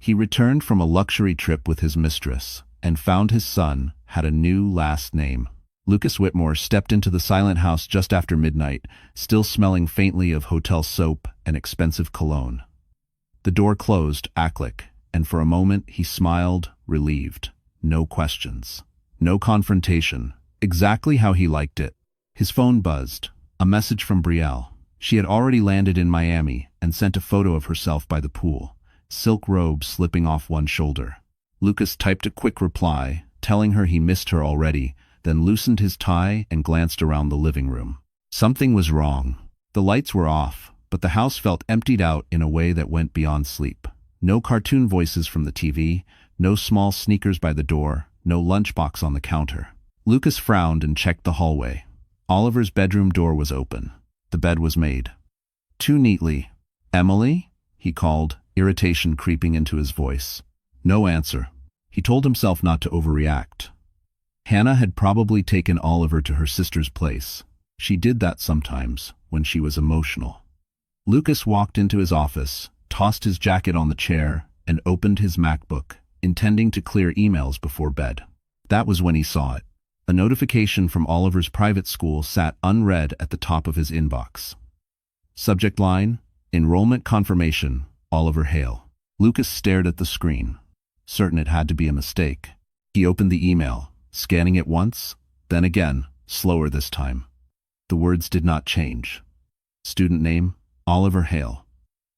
He returned from a luxury trip with his mistress and found his son had a new last name. Lucas Whitmore stepped into the silent house just after midnight, still smelling faintly of hotel soap and expensive cologne. The door closed, a-click, and for a moment he smiled, relieved. No questions. No confrontation. Exactly how he liked it. His phone buzzed. A message from Brielle. She had already landed in Miami and sent a photo of herself by the pool, silk robe slipping off one shoulder. Lucas typed a quick reply, telling her he missed her already, then loosened his tie and glanced around the living room. Something was wrong. The lights were off, but the house felt emptied out in a way that went beyond sleep. No cartoon voices from the TV, no small sneakers by the door, no lunchbox on the counter. Lucas frowned and checked the hallway. Oliver's bedroom door was open. The bed was made. Too neatly. "Emily?" he called, irritation creeping into his voice. No answer. He told himself not to overreact. Hannah had probably taken Oliver to her sister's place. She did that sometimes, when she was emotional. Lucas walked into his office, tossed his jacket on the chair, and opened his MacBook, intending to clear emails before bed. That was when he saw it. A notification from Oliver's private school sat unread at the top of his inbox. Subject line: Enrollment Confirmation, Oliver Hale. Lucas stared at the screen, certain it had to be a mistake. He opened the email, scanning it once, then again, slower this time. The words did not change. Student name: Oliver Hale.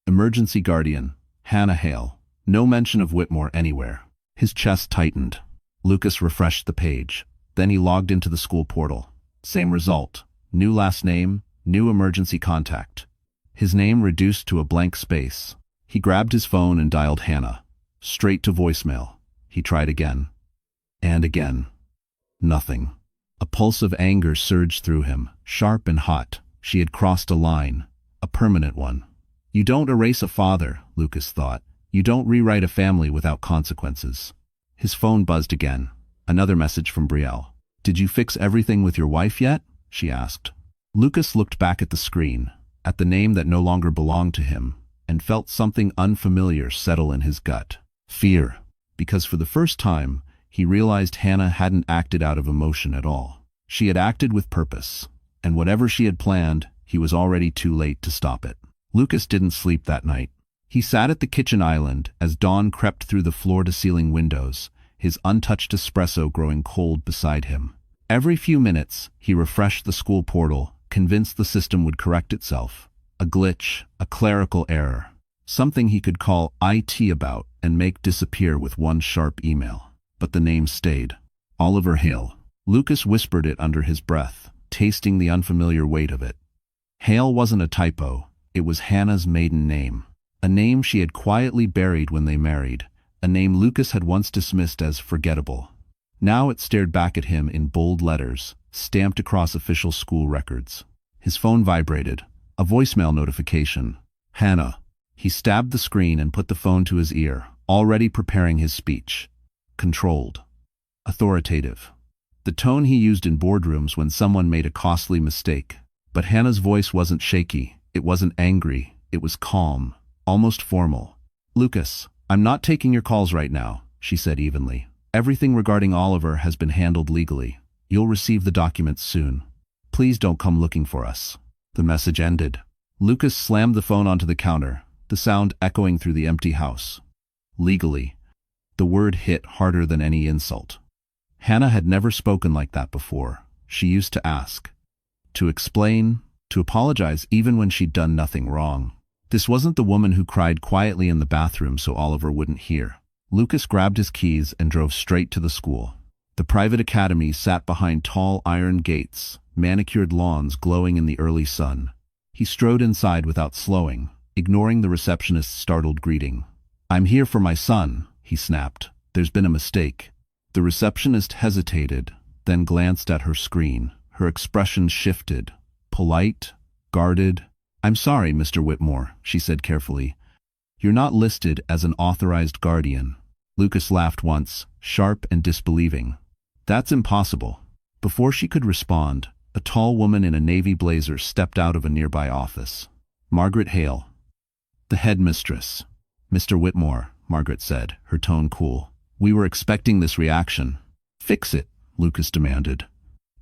Emergency guardian: Hannah Hale. No mention of Whitmore anywhere. His chest tightened. Lucas refreshed the page. Then he logged into the school portal. Same result. New last name, new emergency contact. His name reduced to a blank space. He grabbed his phone and dialed Hannah. Straight to voicemail. He tried again. And again. Nothing. A pulse of anger surged through him, sharp and hot. She had crossed a line. A permanent one. You don't erase a father, Lucas thought. You don't rewrite a family without consequences. His phone buzzed again. Another message from Brielle. "Did you fix everything with your wife yet?" she asked. Lucas looked back at the screen, at the name that no longer belonged to him, and felt something unfamiliar settle in his gut. Fear. Because for the first time, he realized Hannah hadn't acted out of emotion at all. She had acted with purpose, and whatever she had planned, he was already too late to stop it. Lucas didn't sleep that night. He sat at the kitchen island as dawn crept through the floor-to-ceiling windows, his untouched espresso growing cold beside him. Every few minutes, he refreshed the school portal, convinced the system would correct itself. A glitch, a clerical error, something he could call IT about and make disappear with one sharp email. But the name stayed. Oliver Hale. Lucas whispered it under his breath, tasting the unfamiliar weight of it. Hale wasn't a typo. It was Hannah's maiden name. A name she had quietly buried when they married. A name Lucas had once dismissed as forgettable. Now it stared back at him in bold letters, stamped across official school records. His phone vibrated. A voicemail notification. Hannah. He stabbed the screen and put the phone to his ear, already preparing his speech. Controlled. Authoritative. The tone he used in boardrooms when someone made a costly mistake. But Hannah's voice wasn't shaky. It wasn't angry. It was calm, almost formal. "Lucas, I'm not taking your calls right now," she said evenly. "Everything regarding Oliver has been handled legally. You'll receive the documents soon. Please don't come looking for us." The message ended. Lucas slammed the phone onto the counter, the sound echoing through the empty house. Legally. The word hit harder than any insult. Hannah had never spoken like that before. She used to ask. To explain, to apologize even when she'd done nothing wrong. This wasn't the woman who cried quietly in the bathroom so Oliver wouldn't hear. Lucas grabbed his keys and drove straight to the school. The private academy sat behind tall iron gates, manicured lawns glowing in the early sun. He strode inside without slowing, ignoring the receptionist's startled greeting. "I'm here for my son," he snapped. "There's been a mistake." The receptionist hesitated, then glanced at her screen. Her expression shifted. Polite, guarded. "I'm sorry, Mr. Whitmore," she said carefully. "You're not listed as an authorized guardian." Lucas laughed once, sharp and disbelieving. "That's impossible." Before she could respond, a tall woman in a navy blazer stepped out of a nearby office. Margaret Hale. The headmistress. "Mr. Whitmore," Margaret said, her tone cool. "We were expecting this reaction." "Fix it," Lucas demanded.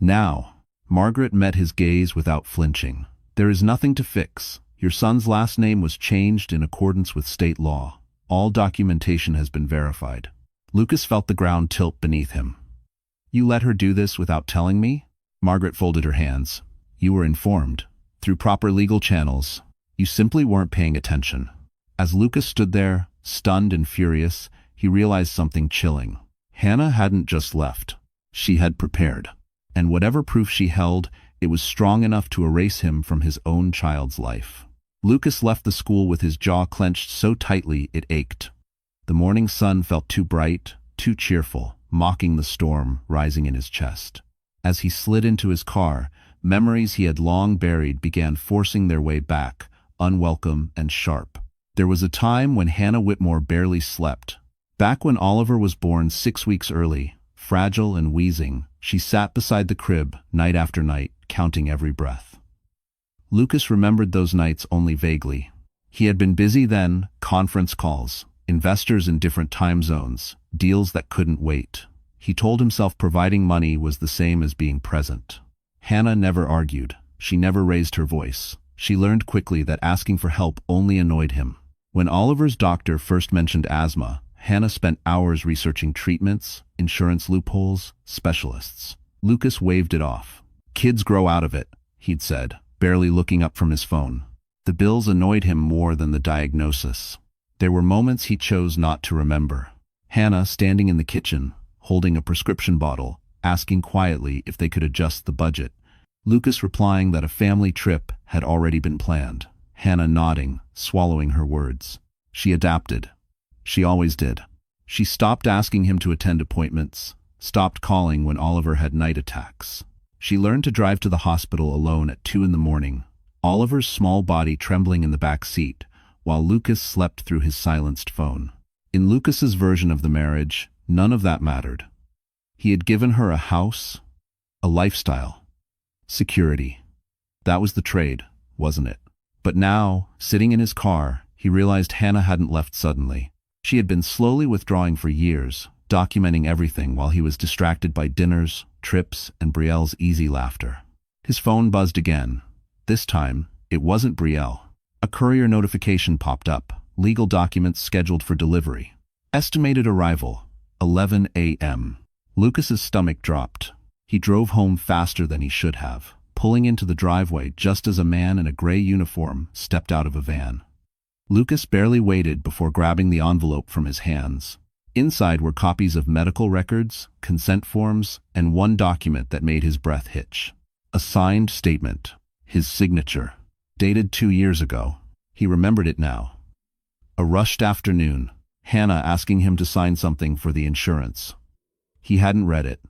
"Now." Margaret met his gaze without flinching. "There is nothing to fix. Your son's last name was changed in accordance with state law. All documentation has been verified." Lucas felt the ground tilt beneath him. "You let her do this without telling me?" Margaret folded her hands. "You were informed. Through proper legal channels. You simply weren't paying attention." As Lucas stood there, stunned and furious, he realized something chilling. Hannah hadn't just left. She had prepared. And whatever proof she held, it was strong enough to erase him from his own child's life. Lucas left the school with his jaw clenched so tightly it ached. The morning sun felt too bright, too cheerful, mocking the storm rising in his chest. As he slid into his car, memories he had long buried began forcing their way back, unwelcome and sharp. There was a time when Hannah Whitmore barely slept. Back when Oliver was born 6 weeks early, fragile and wheezing, she sat beside the crib night after night, counting every breath. Lucas remembered those nights only vaguely. He had been busy then, conference calls, investors in different time zones, deals that couldn't wait. He told himself providing money was the same as being present. Hannah never argued. She never raised her voice. She learned quickly that asking for help only annoyed him. When Oliver's doctor first mentioned asthma, Hannah spent hours researching treatments, insurance loopholes, specialists. Lucas waved it off. "Kids grow out of it," he'd said, barely looking up from his phone. The bills annoyed him more than the diagnosis. There were moments he chose not to remember. Hannah standing in the kitchen, holding a prescription bottle, asking quietly if they could adjust the budget. Lucas replying that a family trip had already been planned. Hannah nodding, swallowing her words. She adapted. She always did. She stopped asking him to attend appointments, stopped calling when Oliver had night attacks. She learned to drive to the hospital alone at 2 a.m, Oliver's small body trembling in the back seat, while Lucas slept through his silenced phone. In Lucas's version of the marriage, none of that mattered. He had given her a house, a lifestyle, security. That was the trade, wasn't it? But now, sitting in his car, he realized Hannah hadn't left suddenly. She had been slowly withdrawing for years, documenting everything while he was distracted by dinners, trips, and Brielle's easy laughter. His phone buzzed again. This time, it wasn't Brielle. A courier notification popped up. Legal documents scheduled for delivery. Estimated arrival, 11 a.m. Lucas's stomach dropped. He drove home faster than he should have, pulling into the driveway just as a man in a gray uniform stepped out of a van. Lucas barely waited before grabbing the envelope from his hands. Inside were copies of medical records, consent forms, and one document that made his breath hitch. A signed statement. His signature. Dated 2 years ago. He remembered it now. A rushed afternoon. Hannah asking him to sign something for the insurance. He hadn't read it.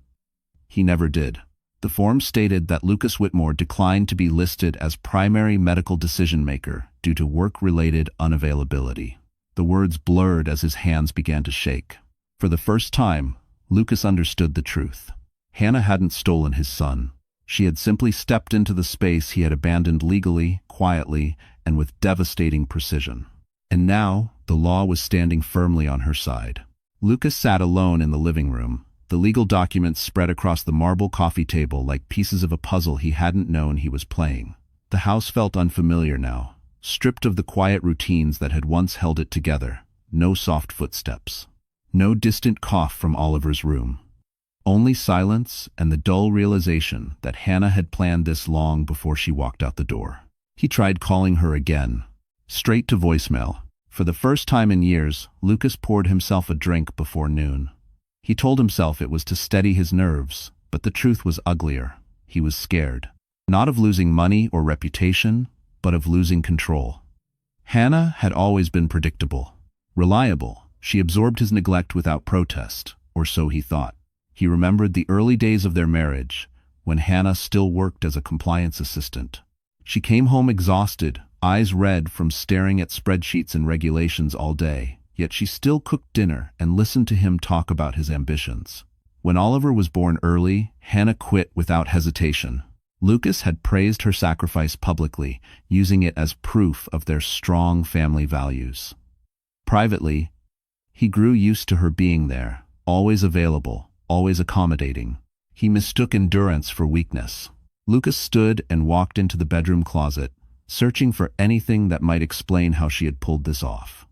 He never did. The form stated that Lucas Whitmore declined to be listed as primary medical decision-maker due to work-related unavailability. The words blurred as his hands began to shake. For the first time, Lucas understood the truth. Hannah hadn't stolen his son. She had simply stepped into the space he had abandoned legally, quietly, and with devastating precision. And now, the law was standing firmly on her side. Lucas sat alone in the living room, the legal documents spread across the marble coffee table like pieces of a puzzle he hadn't known he was playing. The house felt unfamiliar now, stripped of the quiet routines that had once held it together. No soft footsteps. No distant cough from Oliver's room. Only silence and the dull realization that Hannah had planned this long before she walked out the door. He tried calling her again. Straight to voicemail. For the first time in years, Lucas poured himself a drink before noon. He told himself it was to steady his nerves, but the truth was uglier. He was scared. Not of losing money or reputation, but of losing control. Hannah had always been predictable. Reliable. She absorbed his neglect without protest, or so he thought. He remembered the early days of their marriage, when Hannah still worked as a compliance assistant. She came home exhausted, eyes red from staring at spreadsheets and regulations all day, yet she still cooked dinner and listened to him talk about his ambitions. When Oliver was born early, Hannah quit without hesitation. Lucas had praised her sacrifice publicly, using it as proof of their strong family values. Privately, He grew used to her being there, always available, always accommodating. He mistook endurance for weakness. Lucas stood and walked into the bedroom closet, searching for anything that might explain how she had pulled this off.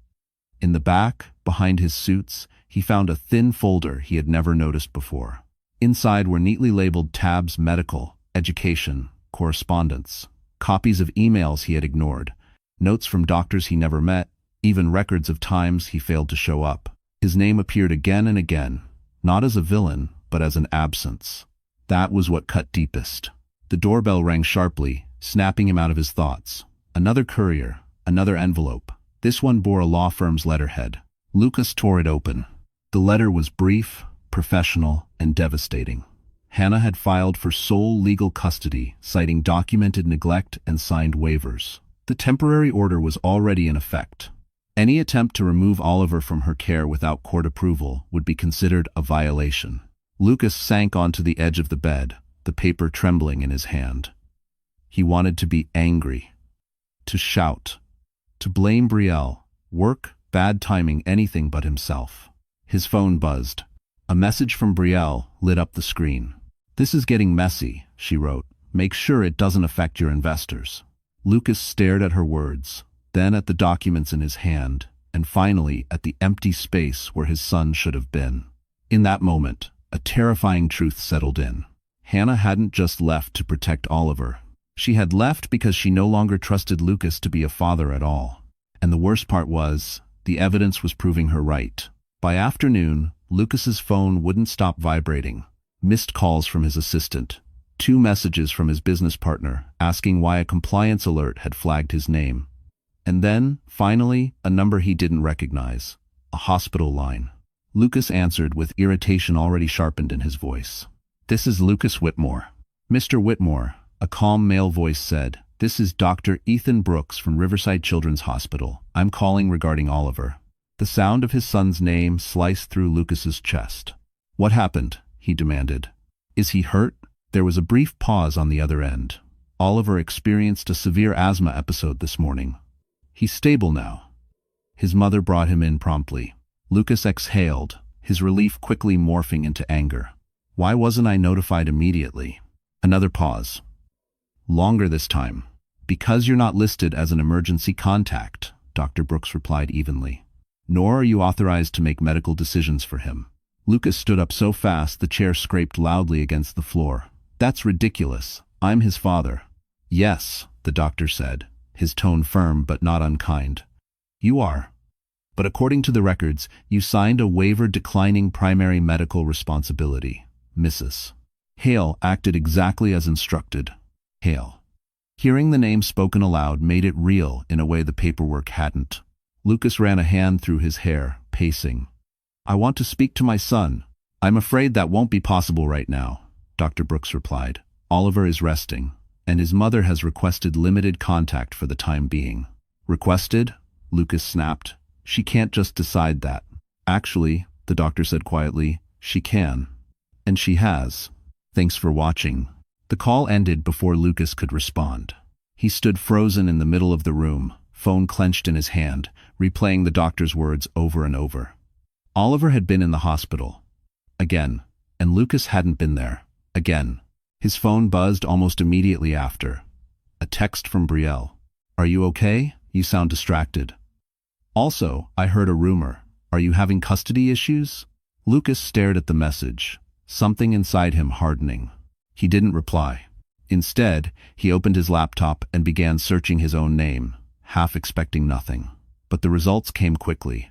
In the back, behind his suits, he found a thin folder he had never noticed before. Inside were neatly labeled tabs: medical, education, correspondence, copies of emails he had ignored, notes from doctors he never met, even records of times he failed to show up. His name appeared again and again, not as a villain, but as an absence. That was what cut deepest. The doorbell rang sharply, snapping him out of his thoughts. Another courier, another envelope. This one bore a law firm's letterhead. Lucas tore it open. The letter was brief, professional, and devastating. Hannah had filed for sole legal custody, citing documented neglect and signed waivers. The temporary order was already in effect. Any attempt to remove Oliver from her care without court approval would be considered a violation. Lucas sank onto the edge of the bed, the paper trembling in his hand. He wanted to be angry, to shout, to blame Brielle, work, bad timing, anything but himself. His phone buzzed. A message from Brielle lit up the screen. "This is getting messy," she wrote. "Make sure it doesn't affect your investors." Lucas stared at her words, then at the documents in his hand, and finally at the empty space where his son should have been. In that moment, a terrifying truth settled in. Hannah hadn't just left to protect Oliver. She had left because she no longer trusted Lucas to be a father at all. And the worst part was, the evidence was proving her right. By afternoon, Lucas's phone wouldn't stop vibrating. Missed calls from his assistant. 2 messages from his business partner asking why a compliance alert had flagged his name. And then, finally, a number he didn't recognize. A hospital line. Lucas answered with irritation already sharpened in his voice. "This is Lucas Whitmore." "Mr. Whitmore," a calm male voice said, "this is Dr. Ethan Brooks from Riverside Children's Hospital. I'm calling regarding Oliver." The sound of his son's name sliced through Lucas's chest. "What happened?" he demanded. "Is he hurt?" There was a brief pause on the other end. "Oliver experienced a severe asthma episode this morning. He's stable now." His mother brought him in promptly. Lucas exhaled, his relief quickly morphing into anger. "Why wasn't I notified immediately?" Another pause. "Longer this time." "Because you're not listed as an emergency contact," Dr. Brooks replied evenly. "Nor are you authorized to make medical decisions for him." Lucas stood up so fast the chair scraped loudly against the floor. "That's ridiculous. I'm his father." "Yes," the doctor said, his tone firm but not unkind. "You are. But according to the records, you signed a waiver declining primary medical responsibility. Mrs. Hale acted exactly as instructed." Hale. Hearing the name spoken aloud made it real in a way the paperwork hadn't. Lucas ran a hand through his hair, pacing. "I want to speak to my son." "I'm afraid that won't be possible right now," Dr. Brooks replied. "Oliver is resting, and his mother has requested limited contact for the time being." "Requested?" Lucas snapped. "She can't just decide that." "Actually," the doctor said quietly, "she can. And she has. Thanks for watching." The call ended before Lucas could respond. He stood frozen in the middle of the room, phone clenched in his hand, replaying the doctor's words over and over. Oliver had been in the hospital. Again. And Lucas hadn't been there. Again. His phone buzzed almost immediately after. A text from Brielle. "Are you okay? You sound distracted." "Also, I heard a rumor. Are you having custody issues?" Lucas stared at the message, something inside him hardening. He didn't reply. Instead, he opened his laptop and began searching his own name, half expecting nothing. But the results came quickly.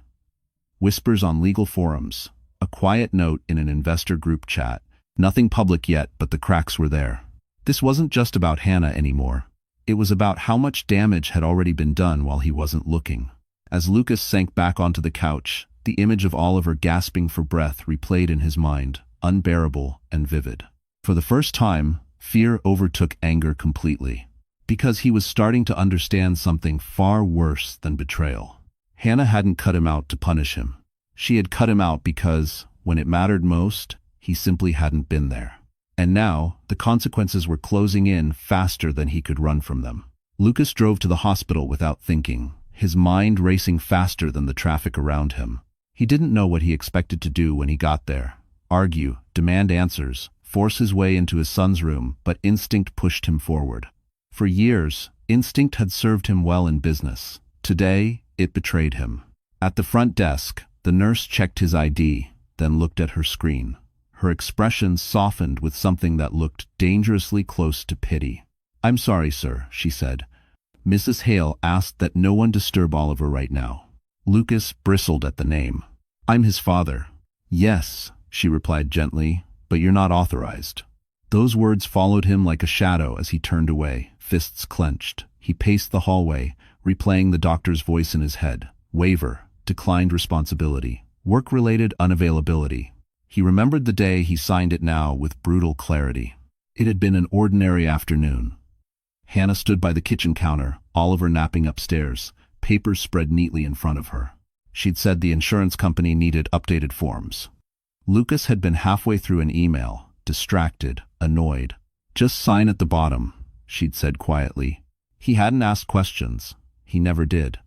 Whispers on legal forums, a quiet note in an investor group chat. Nothing public yet, but the cracks were there. This wasn't just about Hannah anymore. It was about how much damage had already been done while he wasn't looking. As Lucas sank back onto the couch, the image of Oliver gasping for breath replayed in his mind, unbearable and vivid. For the first time, fear overtook anger completely. Because he was starting to understand something far worse than betrayal. Hannah hadn't cut him out to punish him. She had cut him out because, when it mattered most, he simply hadn't been there. And now, the consequences were closing in faster than he could run from them. Lucas drove to the hospital without thinking, his mind racing faster than the traffic around him. He didn't know what he expected to do when he got there. Argue, demand answers, force his way into his son's room, but instinct pushed him forward. For years, instinct had served him well in business. Today, it betrayed him. At the front desk, the nurse checked his ID, then looked at her screen. Her expression softened with something that looked dangerously close to pity. "I'm sorry, sir," she said. "Mrs. Hale asked that no one disturb Oliver right now." Lucas bristled at the name. "I'm his father." "Yes," she replied gently, "but you're not authorized." Those words followed him like a shadow as he turned away, fists clenched. He paced the hallway, replaying the doctor's voice in his head. Waiver, declined responsibility, work-related unavailability. He remembered the day he signed it now with brutal clarity. It had been an ordinary afternoon. Hannah stood by the kitchen counter, Oliver napping upstairs, papers spread neatly in front of her. She'd said the insurance company needed updated forms. Lucas had been halfway through an email, distracted, annoyed. "Just sign at the bottom," she'd said quietly. He hadn't asked questions. He never did.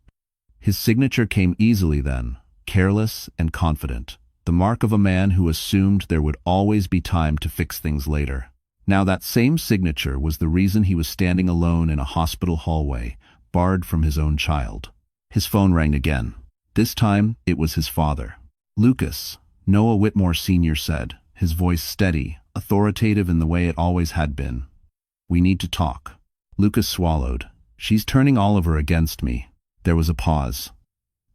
His signature came easily then, careless and confident, the mark of a man who assumed there would always be time to fix things later. Now that same signature was the reason he was standing alone in a hospital hallway, barred from his own child. His phone rang again. This time, it was his father. "Lucas," Noah Whitmore Sr. said, his voice steady, authoritative in the way it always had been. "We need to talk." Lucas swallowed. "She's turning Oliver against me." There was a pause.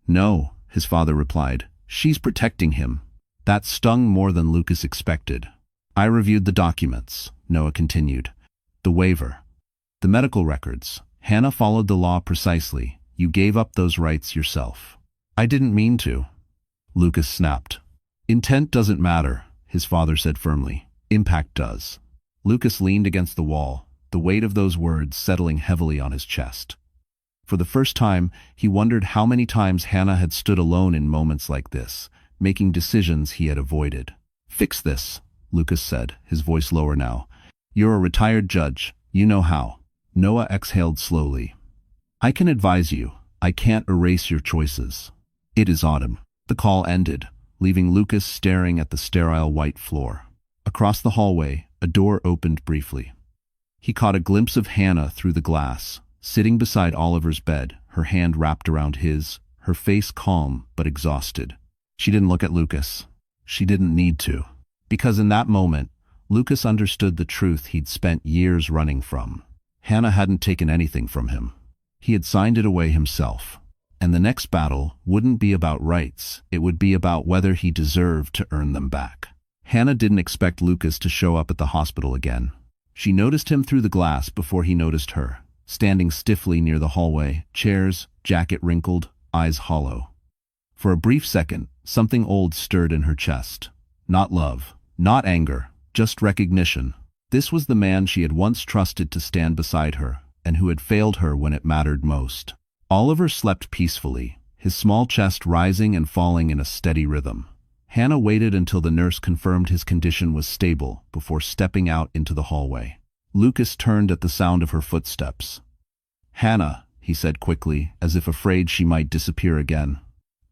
"No," his father replied. "She's protecting him." That stung more than Lucas expected. "I reviewed the documents," Noah continued. "The waiver. The medical records. Hannah followed the law precisely. You gave up those rights yourself." "I didn't mean to," Lucas snapped. "Intent doesn't matter," his father said firmly. "Impact does." Lucas leaned against the wall, the weight of those words settling heavily on his chest. For the first time, he wondered how many times Hannah had stood alone in moments like this, making decisions he had avoided. "Fix this," Lucas said, his voice lower now. "You're a retired judge. You know how." Noah exhaled slowly. "I can advise you. I can't erase your choices." "It is autumn." The call ended, leaving Lucas staring at the sterile white floor. Across the hallway, a door opened briefly. He caught a glimpse of Hannah through the glass, sitting beside Oliver's bed, her hand wrapped around his, her face calm but exhausted. She didn't look at Lucas. She didn't need to. Because in that moment, Lucas understood the truth he'd spent years running from. Hannah hadn't taken anything from him. He had signed it away himself. And the next battle wouldn't be about rights. It would be about whether he deserved to earn them back. Hannah didn't expect Lucas to show up at the hospital again. She noticed him through the glass before he noticed her, standing stiffly near the hallway, chairs, jacket wrinkled, eyes hollow. For a brief second, something old stirred in her chest. Not love, not anger, just recognition. This was the man she had once trusted to stand beside her, and who had failed her when it mattered most. Oliver slept peacefully, his small chest rising and falling in a steady rhythm. Hannah waited until the nurse confirmed his condition was stable before stepping out into the hallway. Lucas turned at the sound of her footsteps. "Hannah," he said quickly, as if afraid she might disappear again.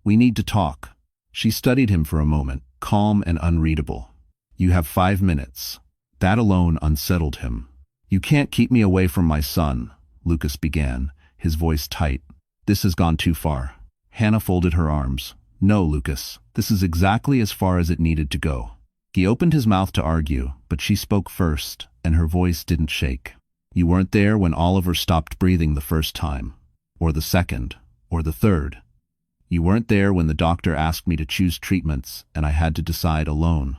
"We need to talk." She studied him for a moment, calm and unreadable. "You have 5 minutes." That alone unsettled him. "You can't keep me away from my son," Lucas began, his voice tight. "This has gone too far." Hannah folded her arms. "No, Lucas, this is exactly as far as it needed to go." He opened his mouth to argue, but she spoke first, and her voice didn't shake. "You weren't there when Oliver stopped breathing the first time, or the second, or the third. You weren't there when the doctor asked me to choose treatments and I had to decide alone."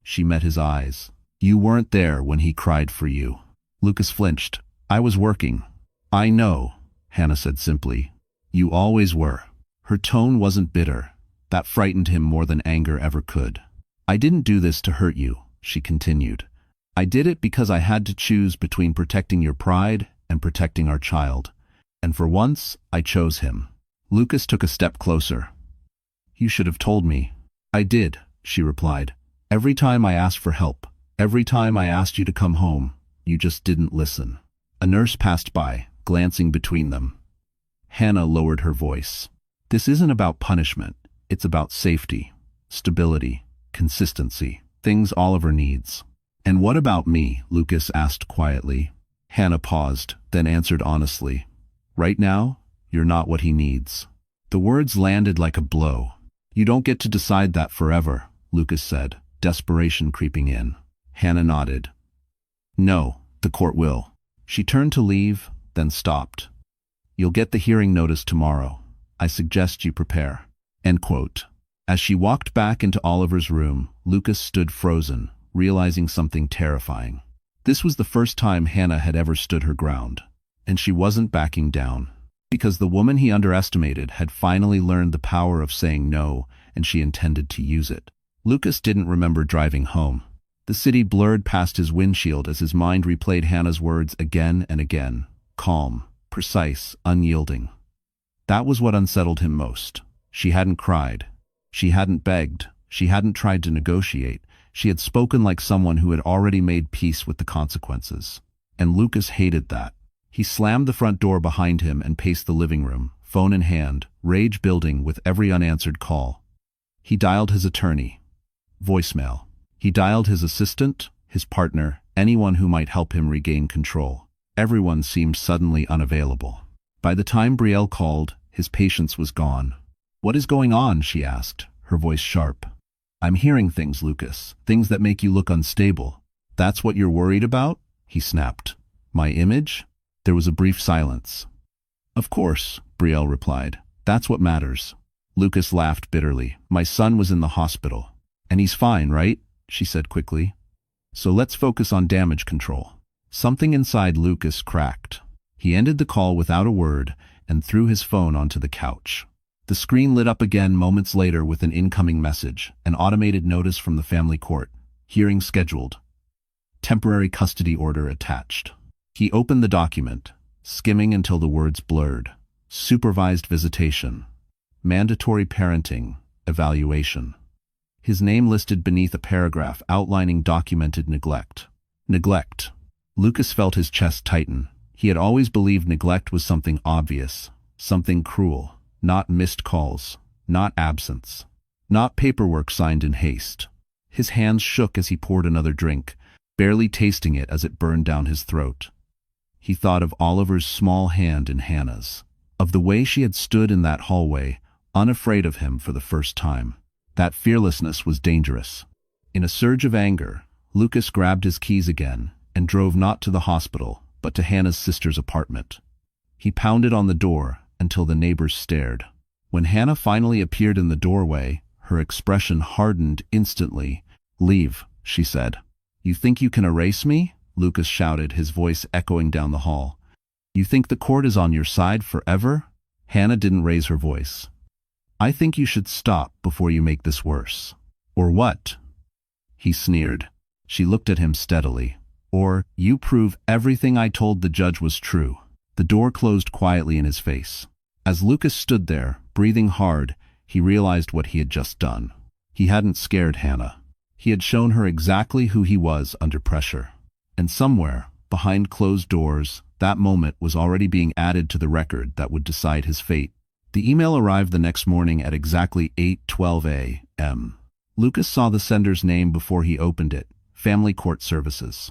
She met his eyes. "You weren't there when he cried for you." Lucas flinched. "I was working." "I know," Hannah said simply. "You always were." Her tone wasn't bitter. That frightened him more than anger ever could. "I didn't do this to hurt you," she continued. "I did it because I had to choose between protecting your pride and protecting our child. And for once, I chose him." Lucas took a step closer. "You should have told me." "I did," she replied. "Every time I asked for help, every time I asked you to come home, you just didn't listen." A nurse passed by, glancing between them. Hannah lowered her voice. "This isn't about punishment. It's about safety, stability, consistency, things Oliver needs. And what about me? Lucas asked quietly. Hannah paused, then answered honestly. Right now, you're not what he needs. The words landed like a blow. You don't get to decide that forever, Lucas said, desperation creeping in. Hannah nodded. No, the court will. She turned to leave, then stopped. You'll get the hearing notice tomorrow. I suggest you prepare. End quote. As she walked back into Oliver's room, Lucas stood frozen, realizing something terrifying. This was the first time Hannah had ever stood her ground. And she wasn't backing down. Because the woman he underestimated had finally learned the power of saying no, and she intended to use it. Lucas didn't remember driving home. The city blurred past his windshield as his mind replayed Hannah's words again and again. Calm, precise, unyielding. That was what unsettled him most. She hadn't cried. She hadn't begged. She hadn't tried to negotiate. She had spoken like someone who had already made peace with the consequences. And Lucas hated that. He slammed the front door behind him and paced the living room, phone in hand, rage building with every unanswered call. He dialed his attorney. Voicemail. He dialed his assistant, his partner, anyone who might help him regain control. Everyone seemed suddenly unavailable. By the time Brielle called, his patience was gone. What is going on? She asked, her voice sharp. I'm hearing things, Lucas. Things that make you look unstable. That's what you're worried about? He snapped. My image? There was a brief silence. Of course, Brielle replied. That's what matters. Lucas laughed bitterly. My son was in the hospital. And he's fine, right? She said quickly. So let's focus on damage control. Something inside Lucas cracked. He ended the call without a word and threw his phone onto the couch. The screen lit up again moments later with an incoming message, an automated notice from the family court. Hearing scheduled. Temporary custody order attached. He opened the document, skimming until the words blurred. Supervised visitation. Mandatory parenting. Evaluation. His name listed beneath a paragraph outlining documented neglect. Neglect. Lucas felt his chest tighten. He had always believed neglect was something obvious, something cruel. Not missed calls, not absence, not paperwork signed in haste. His hands shook as he poured another drink, barely tasting it as it burned down his throat. He thought of Oliver's small hand in Hannah's, of the way she had stood in that hallway, unafraid of him for the first time. That fearlessness was dangerous. In a surge of anger, Lucas grabbed his keys again and drove not to the hospital, but to Hannah's sister's apartment. He pounded on the door until the neighbors stared. When Hannah finally appeared in the doorway, her expression hardened instantly. Leave, she said. You think you can erase me? Lucas shouted, his voice echoing down the hall. You think the court is on your side forever? Hannah didn't raise her voice. I think you should stop before you make this worse. Or what? He sneered. She looked at him steadily. Or, you prove everything I told the judge was true. The door closed quietly in his face. As Lucas stood there, breathing hard, he realized what he had just done. He hadn't scared Hannah. He had shown her exactly who he was under pressure. And somewhere, behind closed doors, that moment was already being added to the record that would decide his fate. The email arrived the next morning at exactly 8:12 a.m. Lucas saw the sender's name before he opened it, Family Court Services.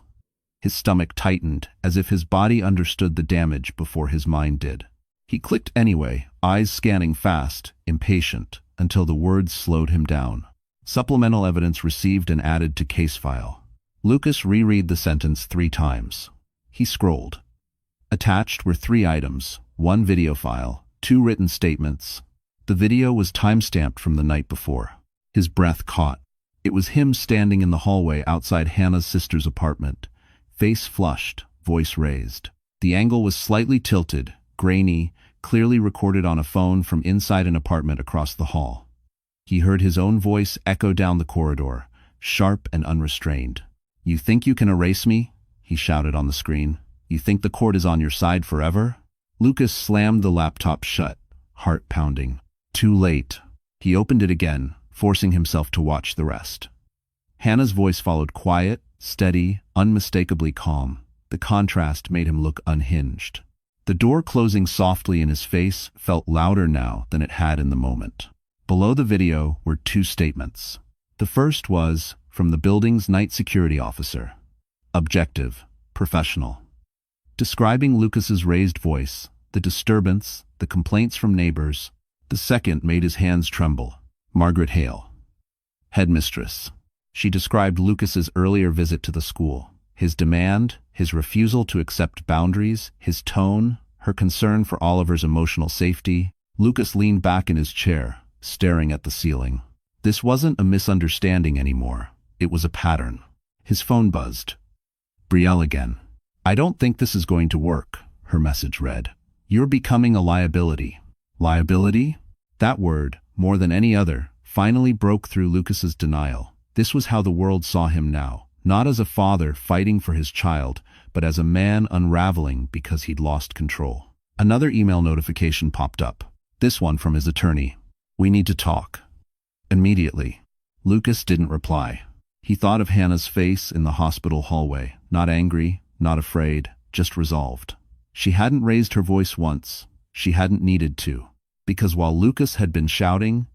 His stomach tightened, as if his body understood the damage before his mind did. He clicked anyway, eyes scanning fast, impatient, until the words slowed him down. Supplemental evidence received and added to case file. Lucas reread the sentence 3 times. He scrolled. Attached were 3 items, 1 video file, 2 written statements. The video was time-stamped from the night before. His breath caught. It was him standing in the hallway outside Hannah's sister's apartment, face flushed, voice raised. The angle was slightly tilted, grainy, clearly recorded on a phone from inside an apartment across the hall. He heard his own voice echo down the corridor, sharp and unrestrained. You think you can erase me? He shouted on the screen. You think the court is on your side forever? Lucas slammed the laptop shut, heart pounding. Too late. He opened it again, forcing himself to watch the rest. Hannah's voice followed, quiet, steady, unmistakably calm. The contrast made him look unhinged. The door closing softly in his face felt louder now than it had in the moment. Below the video were two statements. The first was from the building's night security officer. Objective, professional. Describing Lucas's raised voice, the disturbance, the complaints from neighbors. The second made his hands tremble. Margaret Hale, headmistress. She described Lucas's earlier visit to the school. His demand, his refusal to accept boundaries, his tone, her concern for Oliver's emotional safety. Lucas leaned back in his chair, staring at the ceiling. This wasn't a misunderstanding anymore. It was a pattern. His phone buzzed. Brielle again. "I don't think this is going to work," her message read. "You're becoming a liability." Liability? That word, more than any other, finally broke through Lucas's denial. This was how the world saw him now. Not as a father fighting for his child, but as a man unraveling because he'd lost control. Another email notification popped up. This one from his attorney. "We need to talk." Immediately. Lucas didn't reply. He thought of Hannah's face in the hospital hallway. Not angry, not afraid, just resolved. She hadn't raised her voice once. She hadn't needed to. Because while Lucas had been shouting,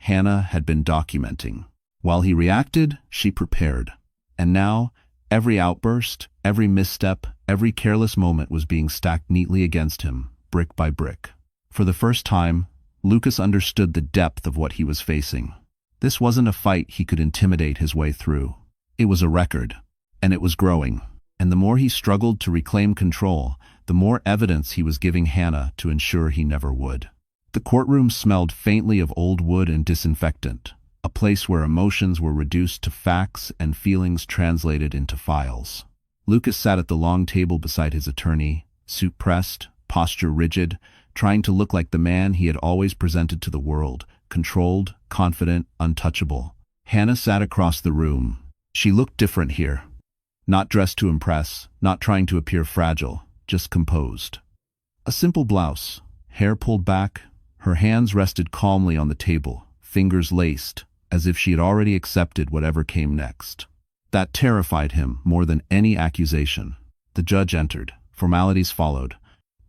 Hannah had been documenting. While he reacted, she prepared. And now, every outburst, every misstep, every careless moment was being stacked neatly against him, brick by brick. For the first time, Lucas understood the depth of what he was facing. This wasn't a fight he could intimidate his way through. It was a record, and it was growing. And the more he struggled to reclaim control, the more evidence he was giving Hannah to ensure he never would. The courtroom smelled faintly of old wood and disinfectant, a place where emotions were reduced to facts and feelings translated into files. Lucas sat at the long table beside his attorney, suit pressed, posture rigid, trying to look like the man he had always presented to the world, controlled, confident, untouchable. Hannah sat across the room. She looked different here. Not dressed to impress, not trying to appear fragile, just composed. A simple blouse, hair pulled back, her hands rested calmly on the table, fingers laced, as if she had already accepted whatever came next. That terrified him more than any accusation. The judge entered. Formalities followed.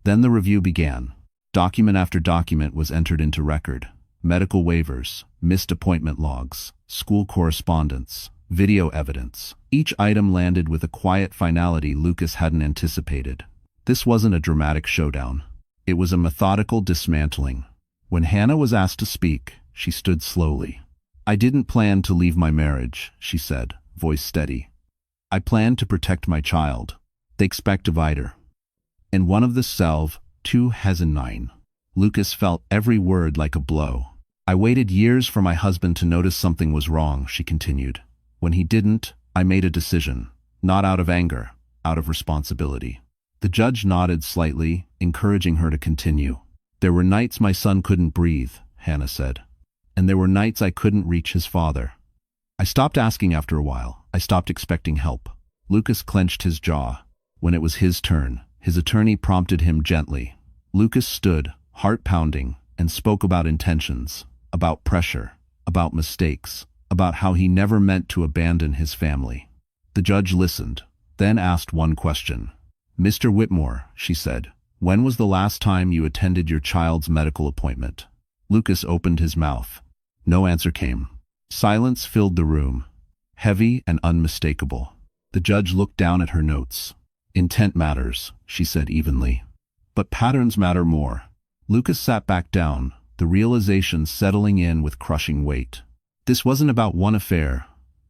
Then the review began. Document after document was entered into record. Medical waivers, missed appointment logs, school correspondence, video evidence. Each item landed with a quiet finality Lucas hadn't anticipated. This wasn't a dramatic showdown. It was a methodical dismantling. When Hannah was asked to speak, she stood slowly. "I didn't plan to leave my marriage," she said, voice steady. "I planned to protect my child. They expect divider. In one of the selve, 2009. Lucas felt every word like a blow. "I waited years for my husband to notice something was wrong," she continued. "When he didn't, I made a decision. Not out of anger, out of responsibility." The judge nodded slightly, encouraging her to continue. "There were nights my son couldn't breathe," Hannah said. "And there were nights I couldn't reach his father. I stopped asking after a while. I stopped expecting help." Lucas clenched his jaw. When it was his turn, his attorney prompted him gently. Lucas stood, heart pounding, and spoke about intentions, about pressure, about mistakes, about how he never meant to abandon his family. The judge listened, then asked one question. "Mr. Whitmore," she said, "when was the last time you attended your child's medical appointment?" Lucas opened his mouth. No answer came. Silence filled the room, heavy and unmistakable. The judge looked down at her notes. "Intent matters," she said evenly. "But patterns matter more." Lucas sat back down, the realization settling in with crushing weight. This wasn't about one affair,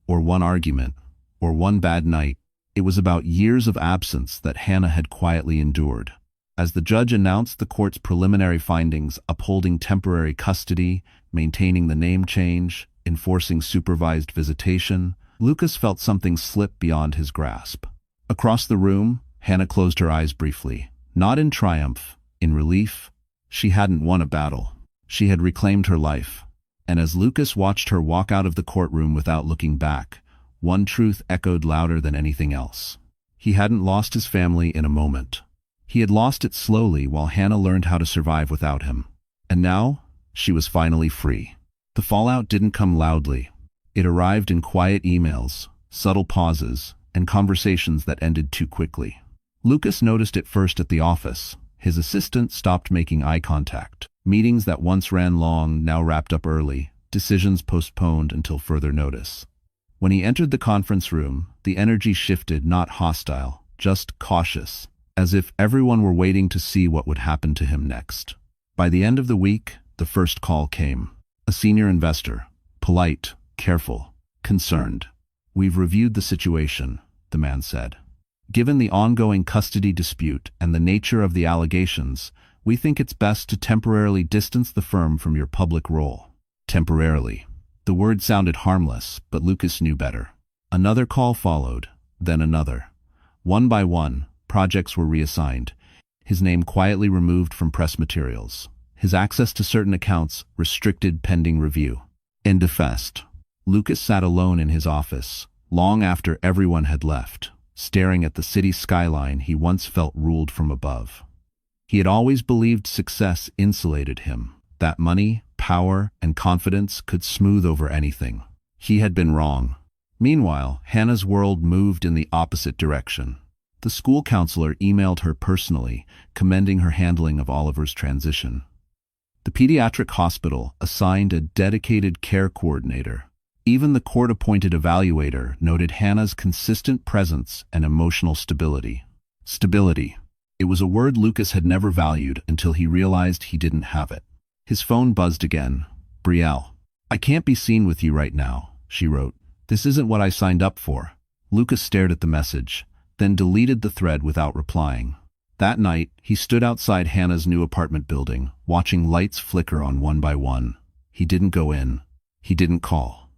or one argument, or one bad night. It was about years of absence that Hannah had quietly endured. As the judge announced the court's preliminary findings, upholding temporary custody, maintaining the name change, enforcing supervised visitation, Lucas felt something slip beyond his grasp. Across the room, Hannah closed her eyes briefly. Not in triumph, in relief. She hadn't won a battle. She had reclaimed her life. And as Lucas watched her walk out of the courtroom without looking back, one truth echoed louder than anything else. He hadn't lost his family in a moment. He had lost it slowly while Hannah learned how to survive without him. And now, she was finally free. The fallout didn't come loudly. It arrived in quiet emails, subtle pauses, and conversations that ended too quickly. Lucas noticed it first at the office. His assistant stopped making eye contact. Meetings that once ran long now wrapped up early, decisions postponed until further notice. When he entered the conference room, the energy shifted, not hostile, just cautious, as if everyone were waiting to see what would happen to him next. By the end of the week, the first call came. A senior investor, polite, careful, concerned. "We've reviewed the situation," the man said. "Given the ongoing custody dispute and the nature of the allegations, we think it's best to temporarily distance the firm from your public role." Temporarily. The word sounded harmless, but Lucas knew better. Another call followed, then another. One by one, projects were reassigned, his name quietly removed from press materials, his access to certain accounts restricted pending review. End of fest. Lucas sat alone in his office, long after everyone had left, staring at the city skyline he once felt ruled from above. He had always believed success insulated him, that money, power, and confidence could smooth over anything. He had been wrong. Meanwhile, Hannah's world moved in the opposite direction. The school counselor emailed her personally, commending her handling of Oliver's transition. The pediatric hospital assigned a dedicated care coordinator. Even the court-appointed evaluator noted Hannah's consistent presence and emotional stability. Stability. It was a word Lucas had never valued until he realized he didn't have it. His phone buzzed again. "Brielle. I can't be seen with you right now," she wrote. "This isn't what I signed up for." Lucas stared at the message, then deleted the thread without replying. That night, he stood outside Hannah's new apartment building, watching lights flicker on one by one. He didn't go in. He didn't call.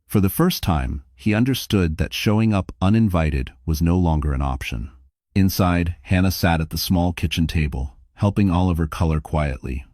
For the first time, he understood that showing up uninvited was no longer an option. Inside, Hannah sat at the small kitchen table, helping Oliver color quietly.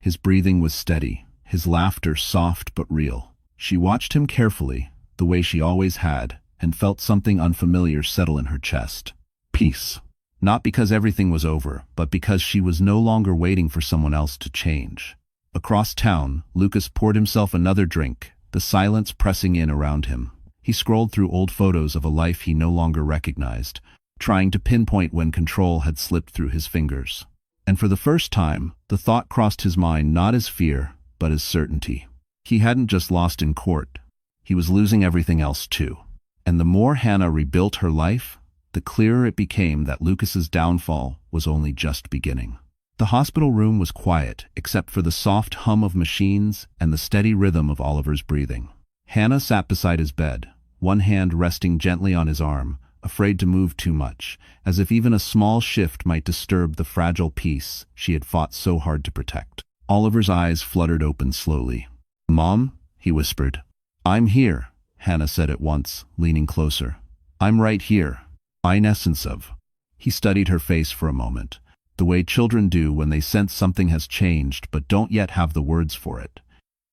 His breathing was steady, his laughter soft but real. She watched him carefully, the way she always had, and felt something unfamiliar settle in her chest. Peace. Not because everything was over, but because she was no longer waiting for someone else to change. Across town, Lucas poured himself another drink, the silence pressing in around him. He scrolled through old photos of a life he no longer recognized, trying to pinpoint when control had slipped through his fingers. And for the first time, the thought crossed his mind not as fear, but as certainty. He hadn't just lost in court. He was losing everything else too. And the more Hannah rebuilt her life, the clearer it became that Lucas's downfall was only just beginning. The hospital room was quiet, except for the soft hum of machines and the steady rhythm of Oliver's breathing. Hannah sat beside his bed, one hand resting gently on his arm, afraid to move too much, as if even a small shift might disturb the fragile peace she had fought so hard to protect. Oliver's eyes fluttered open slowly. "Mom?" he whispered. "I'm here," Hannah said at once, leaning closer. "I'm right here. In essence of." He studied her face for a moment, the way children do when they sense something has changed but don't yet have the words for it.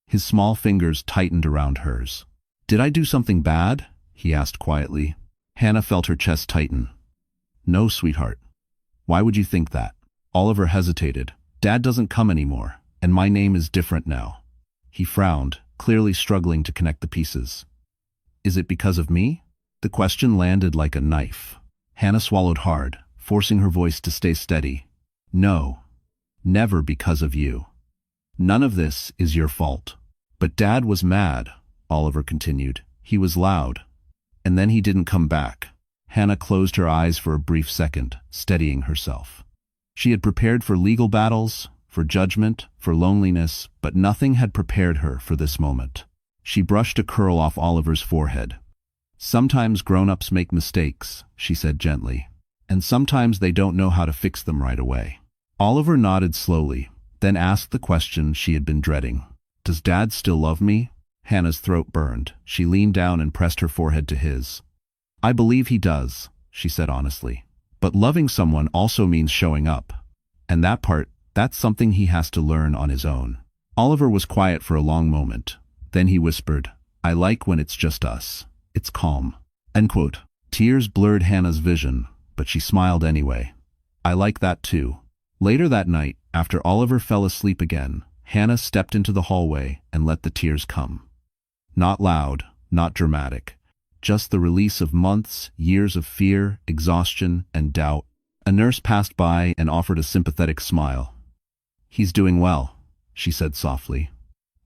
His small fingers tightened around hers. "Did I do something bad?" he asked quietly. Hannah felt her chest tighten. "No, sweetheart. Why would you think that?" Oliver hesitated. "Dad doesn't come anymore, and my name is different now." He frowned, clearly struggling to connect the pieces. "Is it because of me?" The question landed like a knife. Hannah swallowed hard, forcing her voice to stay steady. "No, never because of you. None of this is your fault." "But Dad was mad," Oliver continued. "He was loud. And then he didn't come back." Hannah closed her eyes for a brief second, steadying herself. She had prepared for legal battles, for judgment, for loneliness, but nothing had prepared her for this moment. She brushed a curl off Oliver's forehead. "Sometimes grown-ups make mistakes," she said gently, "and sometimes they don't know how to fix them right away." Oliver nodded slowly, then asked the question she had been dreading. "Does Dad still love me?" Hannah's throat burned. She leaned down and pressed her forehead to his. "I believe he does," she said honestly. "But loving someone also means showing up. And that's something he has to learn on his own." Oliver was quiet for a long moment. Then he whispered, "I like when it's just us. It's calm." End quote. Tears blurred Hannah's vision, but she smiled anyway. "I like that too." Later that night, after Oliver fell asleep again, Hannah stepped into the hallway and let the tears come. Not loud, not dramatic, just the release of months, years of fear, exhaustion, and doubt. A nurse passed by and offered a sympathetic smile. "He's doing well," she said softly.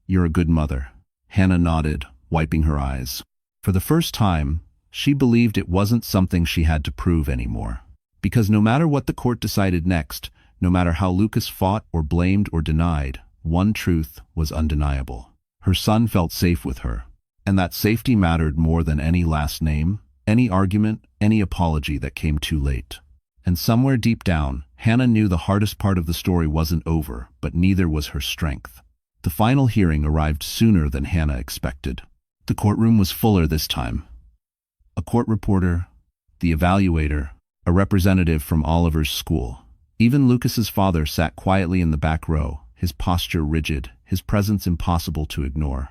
"You're a good mother." Hannah nodded, wiping her eyes. For the first time, she believed it wasn't something she had to prove anymore. Because no matter what the court decided next, no matter how Lucas fought or blamed or denied, one truth was undeniable. Her son felt safe with her. And that safety mattered more than any last name, any argument, any apology that came too late. And somewhere deep down, Hannah knew the hardest part of the story wasn't over, but neither was her strength. The final hearing arrived sooner than Hannah expected. The courtroom was fuller this time. A court reporter, the evaluator, a representative from Oliver's school. Even Lucas's father sat quietly in the back row, his posture rigid, his presence impossible to ignore.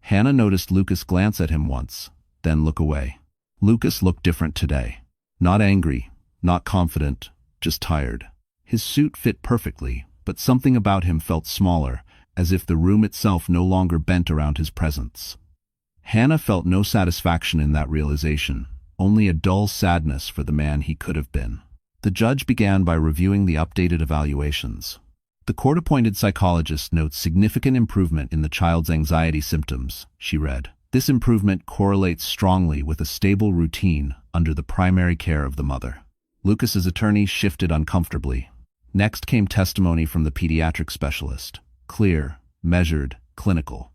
Hannah noticed Lucas glance at him once, then look away. Lucas looked different today. Not angry, not confident, just tired. His suit fit perfectly, but something about him felt smaller, as if the room itself no longer bent around his presence. Hannah felt no satisfaction in that realization, only a dull sadness for the man he could have been. The judge began by reviewing the updated evaluations. The court-appointed psychologist notes significant improvement in the child's anxiety symptoms, she read. This improvement correlates strongly with a stable routine under the primary care of the mother. Lucas's attorney shifted uncomfortably. Next came testimony from the pediatric specialist. Clear, measured, clinical.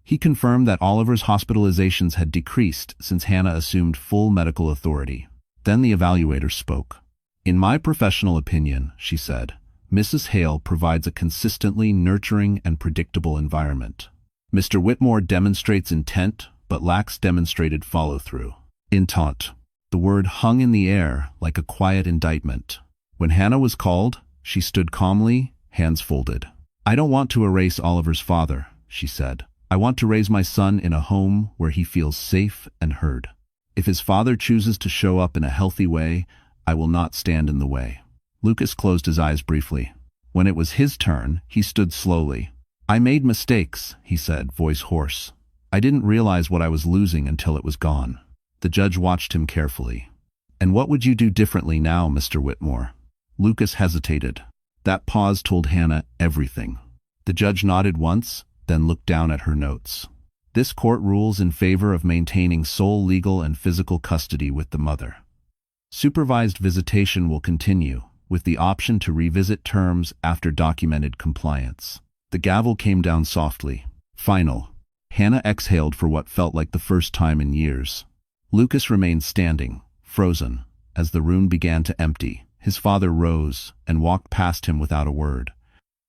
He confirmed that Oliver's hospitalizations had decreased since Hannah assumed full medical authority. Then the evaluator spoke. "In my professional opinion," she said, "Mrs. Hale provides a consistently nurturing and predictable environment. Mr. Whitmore demonstrates intent, but lacks demonstrated follow-through." Intent. The word hung in the air like a quiet indictment. When Hannah was called, she stood calmly, hands folded. "I don't want to erase Oliver's father," she said. "I want to raise my son in a home where he feels safe and heard. If his father chooses to show up in a healthy way, I will not stand in the way." Lucas closed his eyes briefly. When it was his turn, he stood slowly. "I made mistakes," he said, voice hoarse. "I didn't realize what I was losing until it was gone." The judge watched him carefully. "And what would you do differently now, Mr. Whitmore?" Lucas hesitated. That pause told Hannah everything. The judge nodded once, then looked down at her notes. "This court rules in favor of maintaining sole legal and physical custody with the mother. Supervised visitation will continue, with the option to revisit terms after documented compliance." The gavel came down softly. Final. Hannah exhaled for what felt like the first time in years. Lucas remained standing, frozen, as the room began to empty. His father rose and walked past him without a word.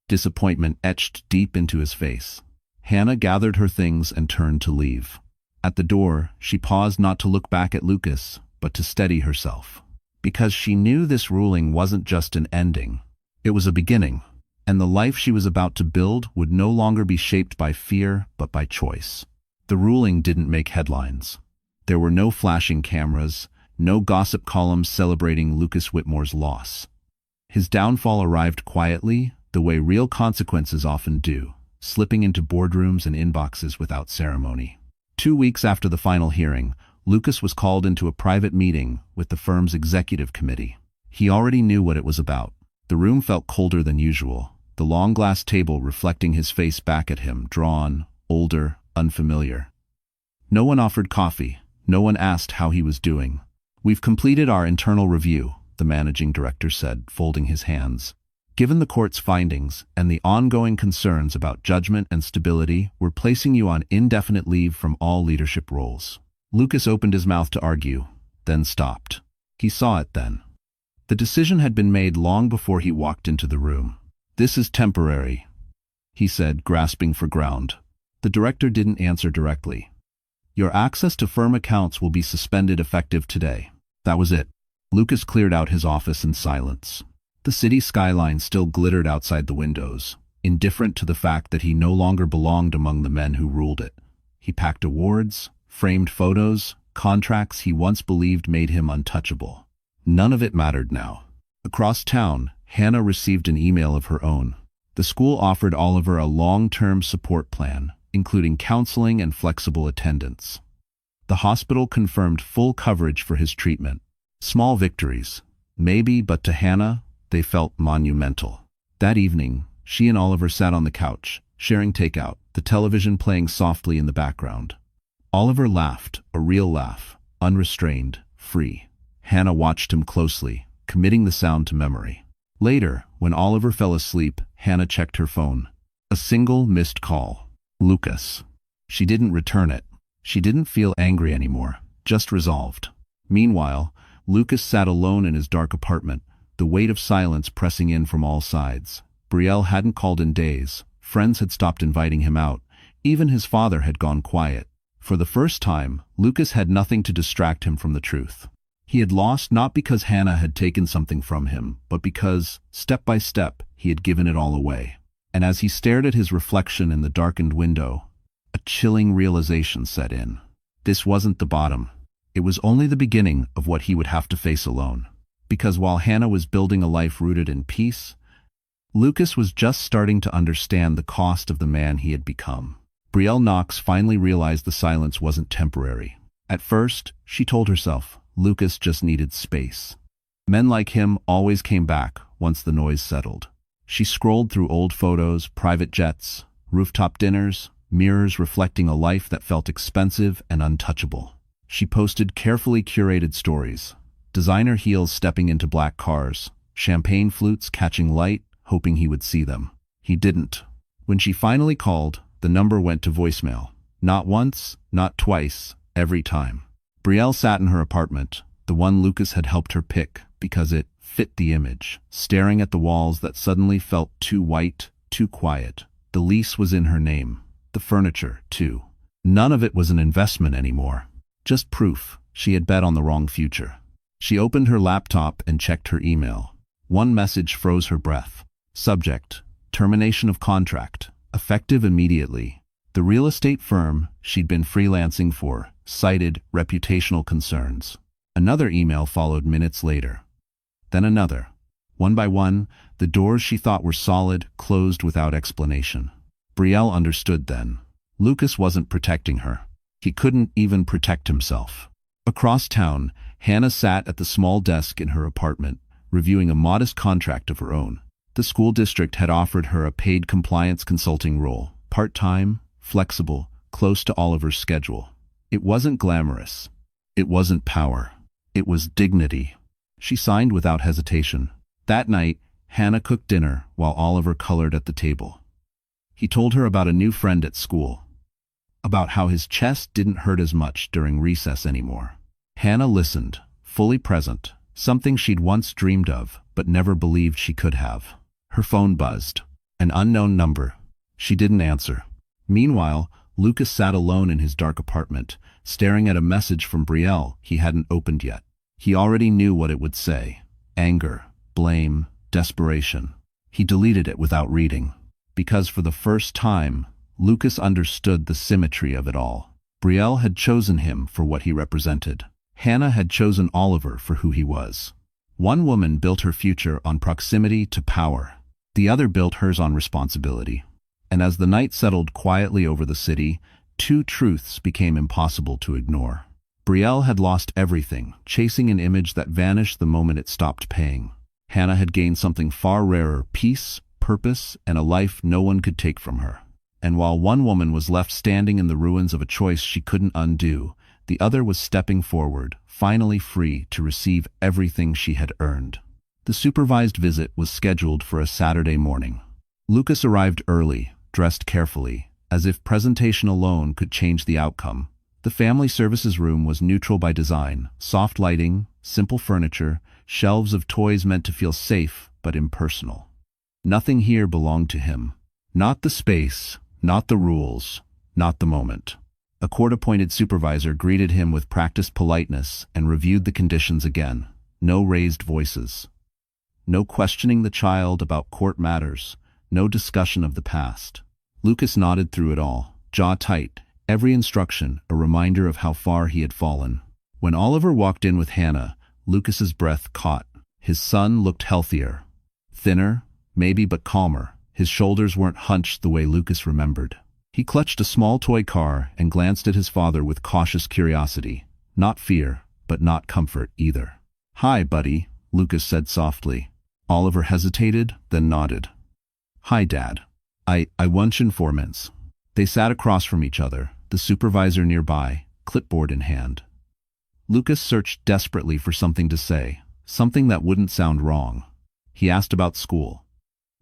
Disappointment etched deep into his face. Hannah gathered her things and turned to leave. At the door, she paused not to look back at Lucas, but to steady herself. Because she knew this ruling wasn't just an ending. It was a beginning, and the life she was about to build would no longer be shaped by fear, but by choice. The ruling didn't make headlines. There were no flashing cameras, no gossip columns celebrating Lucas Whitmore's loss. His downfall arrived quietly, the way real consequences often do, slipping into boardrooms and inboxes without ceremony. 2 weeks after the final hearing, Lucas was called into a private meeting with the firm's executive committee. He already knew what it was about. The room felt colder than usual, the long glass table reflecting his face back at him, drawn, older, unfamiliar. No one offered coffee. No one asked how he was doing. "We've completed our internal review," the managing director said, folding his hands. "Given the court's findings and the ongoing concerns about judgment and stability, we're placing you on indefinite leave from all leadership roles." Lucas opened his mouth to argue, then stopped. He saw it then. The decision had been made long before he walked into the room. "This is temporary," he said, grasping for ground. The director didn't answer directly. "Your access to firm accounts will be suspended effective today." That was it. Lucas cleared out his office in silence. The city skyline still glittered outside the windows, indifferent to the fact that he no longer belonged among the men who ruled it. He packed awards, framed photos, contracts he once believed made him untouchable. None of it mattered now. Across town, Hannah received an email of her own. The school offered Oliver a long-term support plan, including counseling and flexible attendance. The hospital confirmed full coverage for his treatment. Small victories, maybe, but to Hannah, they felt monumental. That evening, She and Oliver sat on the couch, sharing takeout, the television playing softly in the background. Oliver laughed, a real laugh, unrestrained, free. Hannah watched him closely, committing the sound to memory. Later, when Oliver fell asleep, Hannah checked her phone. A single missed call. Lucas. She didn't return it. She didn't feel angry anymore, just resolved. Meanwhile, Lucas sat alone in his dark apartment, the weight of silence pressing in from all sides. Brielle hadn't called in days. Friends had stopped inviting him out. Even his father had gone quiet. For the first time, Lucas had nothing to distract him from the truth. He had lost not because Hannah had taken something from him, but because, step by step, he had given it all away. And as he stared at his reflection in the darkened window, a chilling realization set in. This wasn't the bottom. It was only the beginning of what he would have to face alone. Because while Hannah was building a life rooted in peace, Lucas was just starting to understand the cost of the man he had become. Brielle Knox finally realized the silence wasn't temporary. At first, she told herself, Lucas just needed space. Men like him always came back once the noise settled. She scrolled through old photos, private jets, rooftop dinners, mirrors reflecting a life that felt expensive and untouchable. She posted carefully curated stories, designer heels stepping into black cars, champagne flutes catching light, hoping he would see them. He didn't. When she finally called, the number went to voicemail. Not once, not twice, every time. Brielle sat in her apartment, the one Lucas had helped her pick, because it fit the image, staring at the walls that suddenly felt too white, too quiet. The lease was in her name. The furniture, too. None of it was an investment anymore. Just proof she had bet on the wrong future. She opened her laptop and checked her email. One message froze her breath. Subject: termination of contract. Effective immediately. The real estate firm she'd been freelancing for cited reputational concerns. Another email followed minutes later. Then another. One by one, the doors she thought were solid closed without explanation. Brielle understood then. Lucas wasn't protecting her. He couldn't even protect himself. Across town, Hannah sat at the small desk in her apartment, reviewing a modest contract of her own. The school district had offered her a paid compliance consulting role, part-time, flexible, close to Oliver's schedule. It wasn't glamorous. It wasn't power. It was dignity. She signed without hesitation. That night, Hannah cooked dinner while Oliver colored at the table. He told her about a new friend at school, about how his chest didn't hurt as much during recess anymore. Hannah listened, fully present, something she'd once dreamed of but never believed she could have. Her phone buzzed. An unknown number. She didn't answer. Meanwhile, Lucas sat alone in his dark apartment, staring at a message from Brielle he hadn't opened yet. He already knew what it would say. Anger, blame, desperation. He deleted it without reading. Because for the first time, Lucas understood the symmetry of it all. Brielle had chosen him for what he represented. Hannah had chosen Oliver for who he was. One woman built her future on proximity to power. The other built hers on responsibility. And as the night settled quietly over the city, two truths became impossible to ignore. Brielle had lost everything, chasing an image that vanished the moment it stopped paying. Hannah had gained something far rarer: peace, purpose, and a life no one could take from her. And while one woman was left standing in the ruins of a choice she couldn't undo, the other was stepping forward, finally free to receive everything she had earned. The supervised visit was scheduled for a Saturday morning. Lucas arrived early, dressed carefully, as if presentation alone could change the outcome. The family services room was neutral by design: soft lighting, simple furniture, shelves of toys meant to feel safe but impersonal. Nothing here belonged to him. Not the space, not the rules, not the moment. A court-appointed supervisor greeted him with practiced politeness and reviewed the conditions again. No raised voices. No questioning the child about court matters. No discussion of the past. Lucas nodded through it all, jaw tight, every instruction a reminder of how far he had fallen. When Oliver walked in with Hannah, Lucas's breath caught. His son looked healthier. Thinner, maybe, but calmer. His shoulders weren't hunched the way Lucas remembered. He clutched a small toy car and glanced at his father with cautious curiosity. Not fear, but not comfort either. "Hi, buddy," Lucas said softly. Oliver hesitated, then nodded. Hi, Dad. I lunch informants. They sat across from each other, the supervisor nearby, clipboard in hand. Lucas searched desperately for something to say, something that wouldn't sound wrong. He asked about school,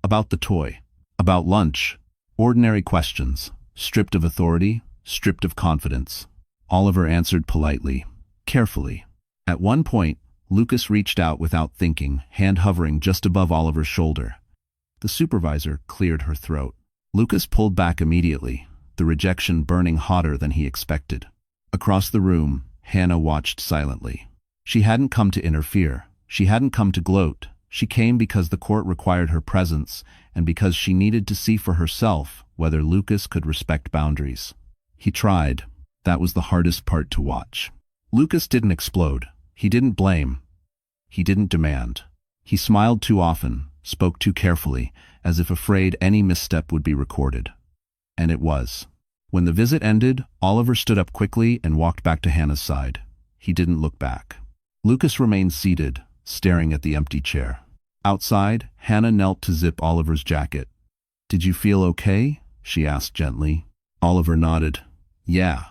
about the toy, about lunch, ordinary questions, stripped of authority, stripped of confidence. Oliver answered politely, carefully. At one point, Lucas reached out without thinking, hand hovering just above Oliver's shoulder. The supervisor cleared her throat. Lucas pulled back immediately, the rejection burning hotter than he expected. Across the room, Hannah watched silently. She hadn't come to interfere. She hadn't come to gloat. She came because the court required her presence and because she needed to see for herself whether Lucas could respect boundaries. He tried. That was the hardest part to watch. Lucas didn't explode. He didn't blame. He didn't demand. He smiled too often, spoke too carefully, as if afraid any misstep would be recorded. And it was. When the visit ended, Oliver stood up quickly and walked back to Hannah's side. He didn't look back. Lucas remained seated, staring at the empty chair. Outside, Hannah knelt to zip Oliver's jacket. "Did you feel okay?" she asked gently. Oliver nodded. "Yeah.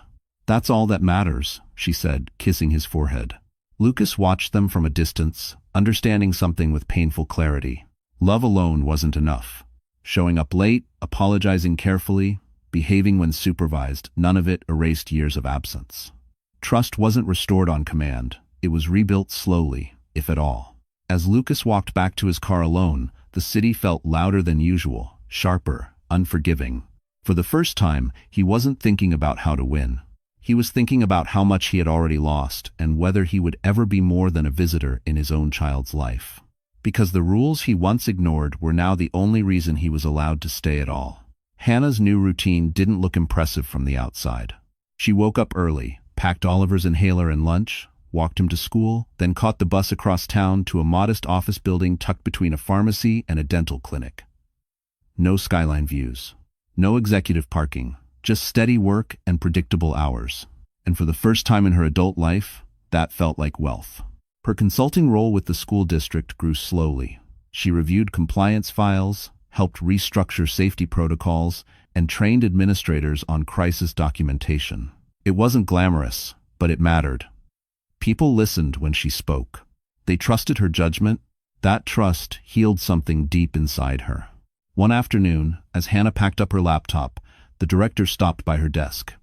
That's all that matters," she said, kissing his forehead. Lucas watched them from a distance, understanding something with painful clarity. Love alone wasn't enough. Showing up late, apologizing carefully, behaving when supervised, none of it erased years of absence. Trust wasn't restored on command. It was rebuilt slowly, if at all. As Lucas walked back to his car alone, the city felt louder than usual, sharper, unforgiving. For the first time, he wasn't thinking about how to win. He was thinking about how much he had already lost and whether he would ever be more than a visitor in his own child's life. Because the rules he once ignored were now the only reason he was allowed to stay at all. Hannah's new routine didn't look impressive from the outside. She woke up early, packed Oliver's inhaler and lunch, walked him to school, then caught the bus across town to a modest office building tucked between a pharmacy and a dental clinic. No skyline views. No executive parking. Just steady work and predictable hours. And for the first time in her adult life, that felt like wealth. Her consulting role with the school district grew slowly. She reviewed compliance files, helped restructure safety protocols, and trained administrators on crisis documentation. It wasn't glamorous, but it mattered. People listened when she spoke. They trusted her judgment. That trust healed something deep inside her. One afternoon, as Hannah packed up her laptop, the director stopped by her desk.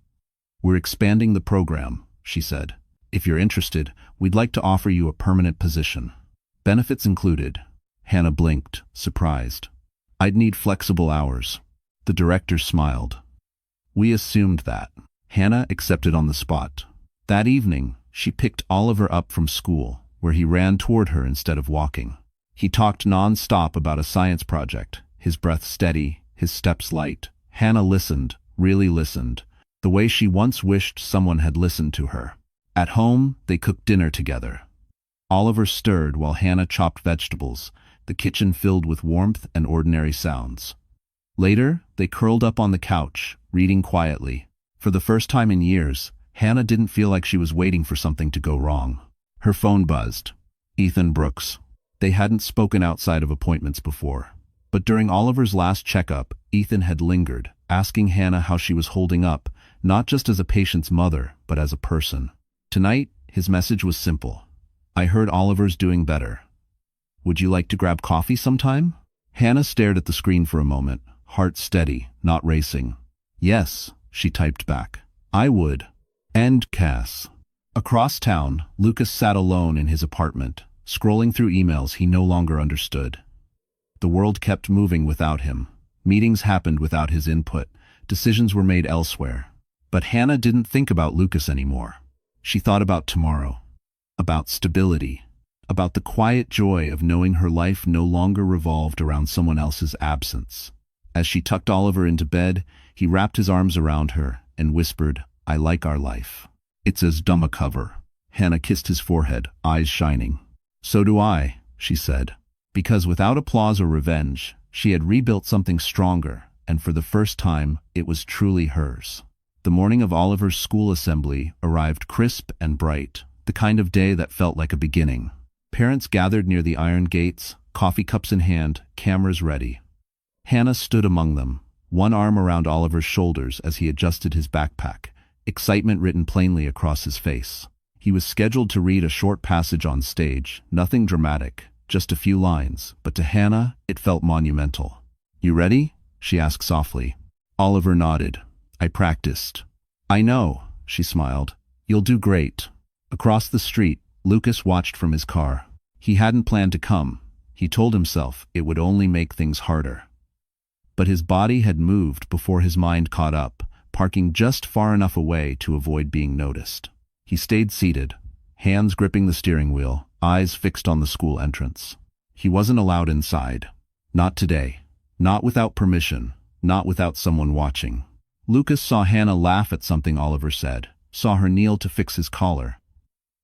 "We're expanding the program," she said. "If you're interested, we'd like to offer you a permanent position. Benefits included." Hannah blinked, surprised. "I'd need flexible hours." The director smiled. "We assumed that." Hannah accepted on the spot. That evening, she picked Oliver up from school, where he ran toward her instead of walking. He talked non-stop about a science project, his breath steady, his steps light. Hannah listened, really listened, the way she once wished someone had listened to her. At home, they cooked dinner together. Oliver stirred while Hannah chopped vegetables, the kitchen filled with warmth and ordinary sounds. Later, they curled up on the couch, reading quietly. For the first time in years, Hannah didn't feel like she was waiting for something to go wrong. Her phone buzzed. Ethan Brooks. They hadn't spoken outside of appointments before. But during Oliver's last checkup, Ethan had lingered, asking Hannah how she was holding up, not just as a patient's mother, but as a person. Tonight, his message was simple. "I heard Oliver's doing better. Would you like to grab coffee sometime?" Hannah stared at the screen for a moment, heart steady, not racing. "Yes," she typed back. "I would." End Cass. Across town, Lucas sat alone in his apartment, scrolling through emails he no longer understood. The world kept moving without him. Meetings happened without his input. Decisions were made elsewhere. But Hannah didn't think about Lucas anymore. She thought about tomorrow. About stability. About the quiet joy of knowing her life no longer revolved around someone else's absence. As she tucked Oliver into bed, he wrapped his arms around her and whispered, "I like our life. It's as dumb a cover." Hannah kissed his forehead, eyes shining. "So do I," she said. Because without applause or revenge, she had rebuilt something stronger, and for the first time, it was truly hers. The morning of Oliver's school assembly arrived crisp and bright, the kind of day that felt like a beginning. Parents gathered near the iron gates, coffee cups in hand, cameras ready. Hannah stood among them, one arm around Oliver's shoulders as he adjusted his backpack, excitement written plainly across his face. He was scheduled to read a short passage on stage, nothing dramatic, just a few lines, but to Hannah, it felt monumental. "You ready?" she asked softly. Oliver nodded. "I practiced." "I know," she smiled. "You'll do great." Across the street, Lucas watched from his car. He hadn't planned to come. He told himself it would only make things harder. But his body had moved before his mind caught up, parking just far enough away to avoid being noticed. He stayed seated, hands gripping the steering wheel, eyes fixed on the school entrance. He wasn't allowed inside. Not today. Not without permission. Not without someone watching. Lucas saw Hannah laugh at something Oliver said, saw her kneel to fix his collar.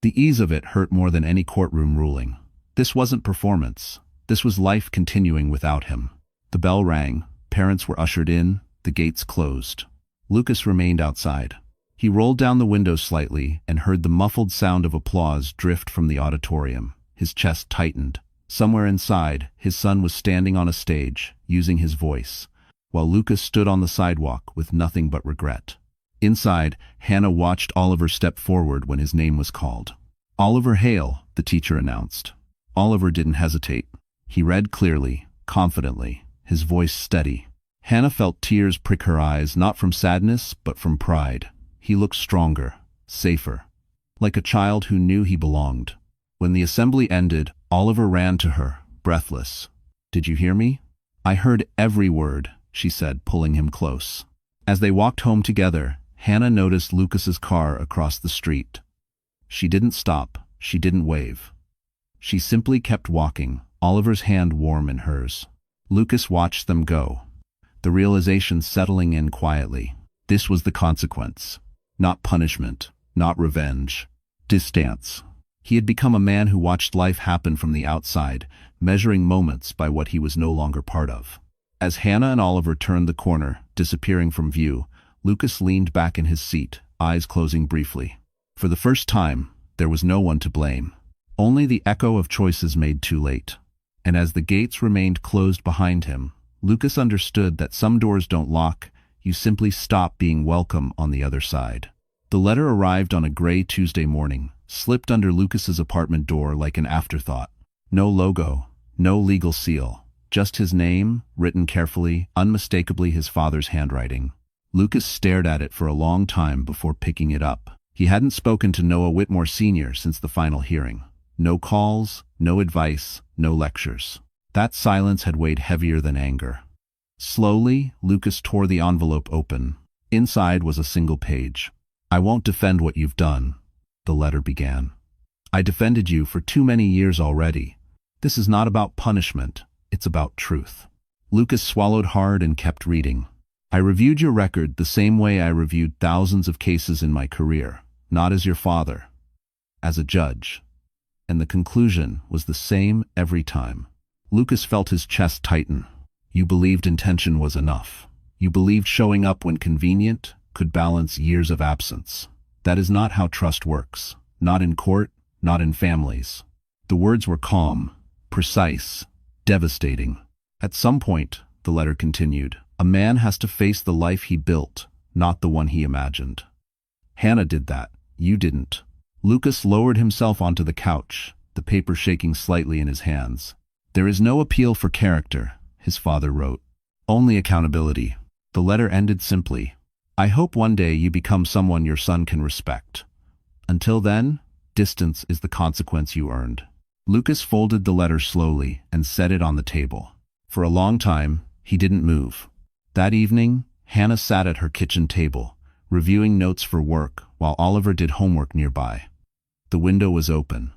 The ease of it hurt more than any courtroom ruling. This wasn't performance. This was life continuing without him. The bell rang, parents were ushered in, the gates closed. Lucas remained outside. He rolled down the window slightly and heard the muffled sound of applause drift from the auditorium. His chest tightened. Somewhere inside, his son was standing on a stage, using his voice, while Lucas stood on the sidewalk with nothing but regret. Inside, Hannah watched Oliver step forward when his name was called. "Oliver Hale," the teacher announced. Oliver didn't hesitate. He read clearly, confidently, his voice steady. Hannah felt tears prick her eyes, not from sadness, but from pride. He looked stronger, safer, like a child who knew he belonged. When the assembly ended, Oliver ran to her, breathless. "Did you hear me?" "I heard every word," she said, pulling him close. As they walked home together, Hannah noticed Lucas's car across the street. She didn't stop, she didn't wave. She simply kept walking, Oliver's hand warm in hers. Lucas watched them go, the realization settling in quietly. This was the consequence. Not punishment, not revenge. Distance. He had become a man who watched life happen from the outside, measuring moments by what he was no longer part of. As Hannah and Oliver turned the corner, disappearing from view, Lucas leaned back in his seat, eyes closing briefly. For the first time, there was no one to blame. Only the echo of choices made too late. And as the gates remained closed behind him, Lucas understood that some doors don't lock, you simply stop being welcome on the other side. The letter arrived on a gray Tuesday morning, slipped under Lucas's apartment door like an afterthought. No logo, no legal seal, just his name, written carefully, unmistakably his father's handwriting. Lucas stared at it for a long time before picking it up. He hadn't spoken to Noah Whitmore Sr. since the final hearing. No calls, no advice, no lectures. That silence had weighed heavier than anger. Slowly, Lucas tore the envelope open. Inside was a single page. "I won't defend what you've done," the letter began. "I defended you for too many years already. This is not about punishment, it's about truth." Lucas swallowed hard and kept reading. "I reviewed your record the same way I reviewed thousands of cases in my career, not as your father, as a judge. And the conclusion was the same every time." Lucas felt his chest tighten. "You believed intention was enough. You believed showing up when convenient could balance years of absence. That is not how trust works. Not in court, not in families." The words were calm, precise, devastating. "At some point," the letter continued, "a man has to face the life he built, not the one he imagined. Hannah did that. You didn't." Lucas lowered himself onto the couch, the paper shaking slightly in his hands. "There is no appeal for character," his father wrote. "Only accountability." The letter ended simply. "I hope one day you become someone your son can respect. Until then, distance is the consequence you earned." Lucas folded the letter slowly and set it on the table. For a long time, he didn't move. That evening, Hannah sat at her kitchen table, reviewing notes for work while Oliver did homework nearby. The window was open.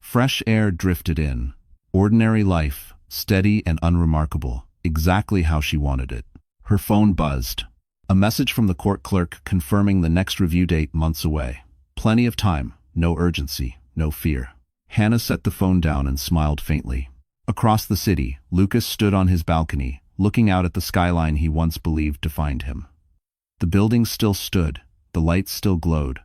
Fresh air drifted in. Ordinary life, steady and unremarkable, exactly how she wanted it. Her phone buzzed. A message from the court clerk confirming the next review date months away. Plenty of time, no urgency, no fear. Hannah set the phone down and smiled faintly. Across the city, Lucas stood on his balcony, looking out at the skyline he once believed defined him. The buildings still stood, the lights still glowed,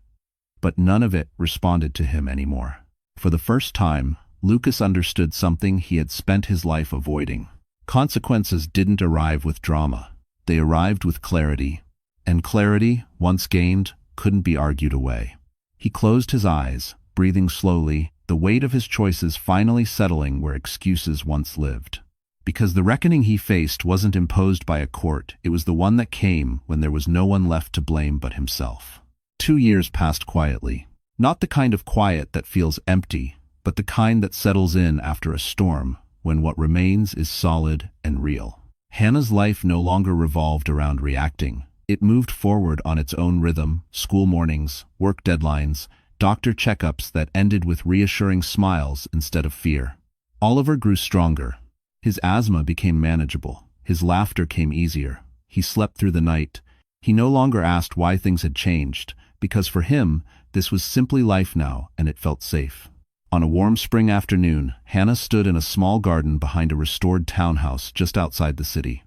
but none of it responded to him anymore. For the first time, Lucas understood something he had spent his life avoiding. Consequences didn't arrive with drama. They arrived with clarity. And clarity, once gained, couldn't be argued away. He closed his eyes, breathing slowly, the weight of his choices finally settling where excuses once lived. Because the reckoning he faced wasn't imposed by a court, it was the one that came when there was no one left to blame but himself. 2 years passed quietly. Not the kind of quiet that feels empty, but the kind that settles in after a storm, when what remains is solid and real. Hannah's life no longer revolved around reacting. It moved forward on its own rhythm: school mornings, work deadlines, doctor checkups that ended with reassuring smiles instead of fear. Oliver grew stronger. His asthma became manageable. His laughter came easier. He slept through the night. He no longer asked why things had changed, because for him, this was simply life now, and it felt safe. On a warm spring afternoon, Hannah stood in a small garden behind a restored townhouse just outside the city.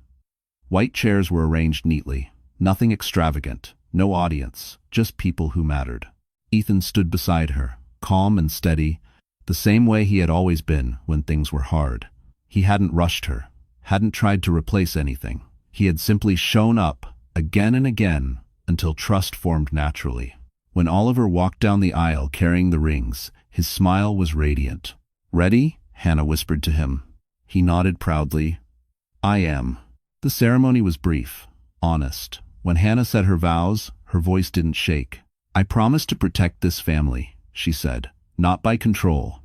White chairs were arranged neatly. Nothing extravagant, no audience, just people who mattered. Ethan stood beside her, calm and steady, the same way he had always been when things were hard. He hadn't rushed her, hadn't tried to replace anything. He had simply shown up, again and again, until trust formed naturally. When Oliver walked down the aisle carrying the rings, his smile was radiant. "Ready?" Hannah whispered to him. He nodded proudly. "I am." The ceremony was brief, honest. When Hannah said her vows, her voice didn't shake. "I promise to protect this family," she said, "not by control,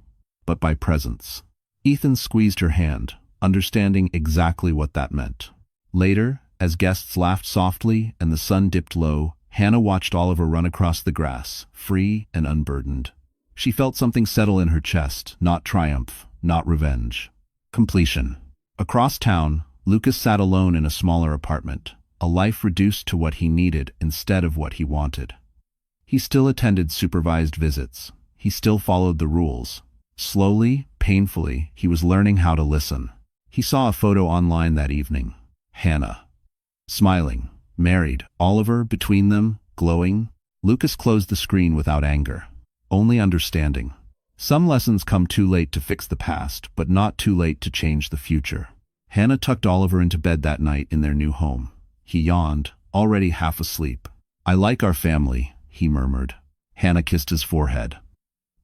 but by presence." Ethan squeezed her hand, understanding exactly what that meant. Later, as guests laughed softly and the sun dipped low, Hannah watched Oliver run across the grass, free and unburdened. She felt something settle in her chest, not triumph, not revenge. Completion. Across town, Lucas sat alone in a smaller apartment, a life reduced to what he needed instead of what he wanted. He still attended supervised visits. He still followed the rules. Slowly, painfully, he was learning how to listen. He saw a photo online that evening. Hannah. Smiling, married, Oliver between them, glowing. Lucas closed the screen without anger, only understanding. Some lessons come too late to fix the past, but not too late to change the future. Hannah tucked Oliver into bed that night in their new home. He yawned, already half asleep. "I like our family," he murmured. Hannah kissed his forehead.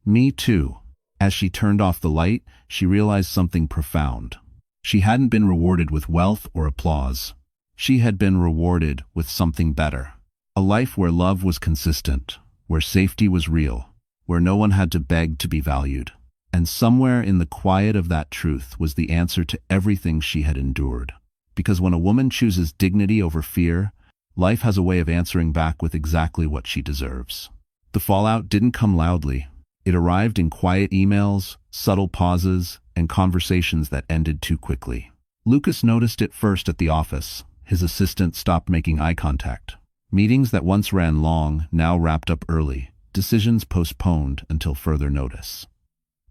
"Me too." As she turned off the light, she realized something profound. She hadn't been rewarded with wealth or applause. She had been rewarded with something better. A life where love was consistent, where safety was real, where no one had to beg to be valued. And somewhere in the quiet of that truth was the answer to everything she had endured. Because when a woman chooses dignity over fear, life has a way of answering back with exactly what she deserves. The fallout didn't come loudly. It arrived in quiet emails, subtle pauses, and conversations that ended too quickly. Lucas noticed it first at the office. His assistant stopped making eye contact. Meetings that once ran long now wrapped up early, decisions postponed until further notice.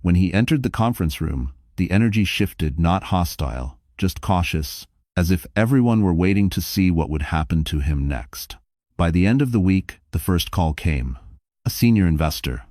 When he entered the conference room, the energy shifted, not hostile, just cautious, as if everyone were waiting to see what would happen to him next. By the end of the week, the first call came. A senior investor.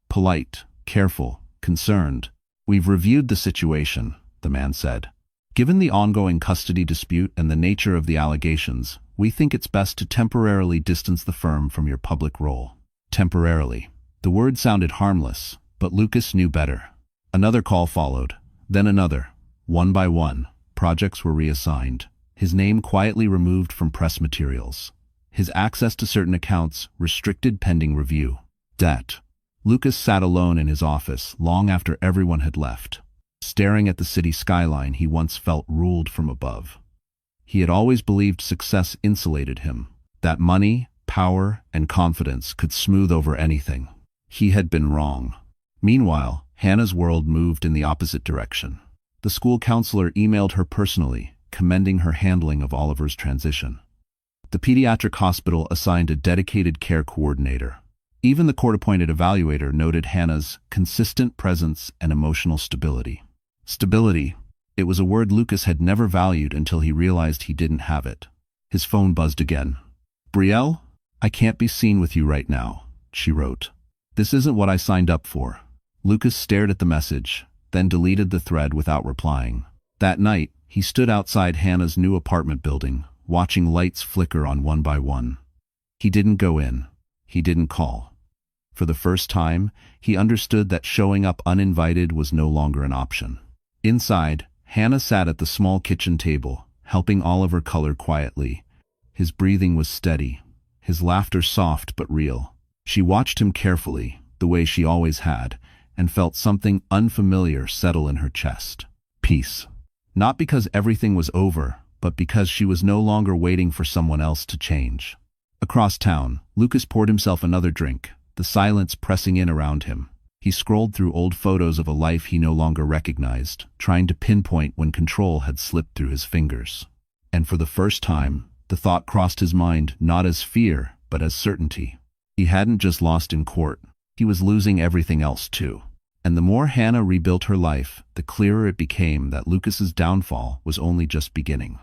Polite, careful, concerned. "We've reviewed the situation," the man said. "Given the ongoing custody dispute and the nature of the allegations, we think it's best to temporarily distance the firm from your public role." Temporarily. The word sounded harmless, but Lucas knew better. Another call followed, then another. One by one, projects were reassigned. His name quietly removed from press materials. His access to certain accounts restricted pending review. Debt. Lucas sat alone in his office long after everyone had left. Staring at the city skyline he once felt ruled from above. He had always believed success insulated him, that money, power, and confidence could smooth over anything. He had been wrong. Meanwhile, Hannah's world moved in the opposite direction. The school counselor emailed her personally, commending her handling of Oliver's transition. The pediatric hospital assigned a dedicated care coordinator. Even the court-appointed evaluator noted Hannah's consistent presence and emotional stability. Stability. It was a word Lucas had never valued until he realized he didn't have it. His phone buzzed again. "Brielle? I can't be seen with you right now," she wrote. "This isn't what I signed up for." Lucas stared at the message, then deleted the thread without replying. That night, he stood outside Hannah's new apartment building, watching lights flicker on one by one. He didn't go in. He didn't call. For the first time, he understood that showing up uninvited was no longer an option. Inside, Hannah sat at the small kitchen table, helping Oliver color quietly. His breathing was steady, his laughter soft but real. She watched him carefully, the way she always had, and felt something unfamiliar settle in her chest. Peace. Not because everything was over, but because she was no longer waiting for someone else to change. Across town, Lucas poured himself another drink, the silence pressing in around him. He scrolled through old photos of a life he no longer recognized, trying to pinpoint when control had slipped through his fingers. And for the first time, the thought crossed his mind not as fear, but as certainty. He hadn't just lost in court. He was losing everything else too. And the more Hannah rebuilt her life, the clearer it became that Lucas's downfall was only just beginning.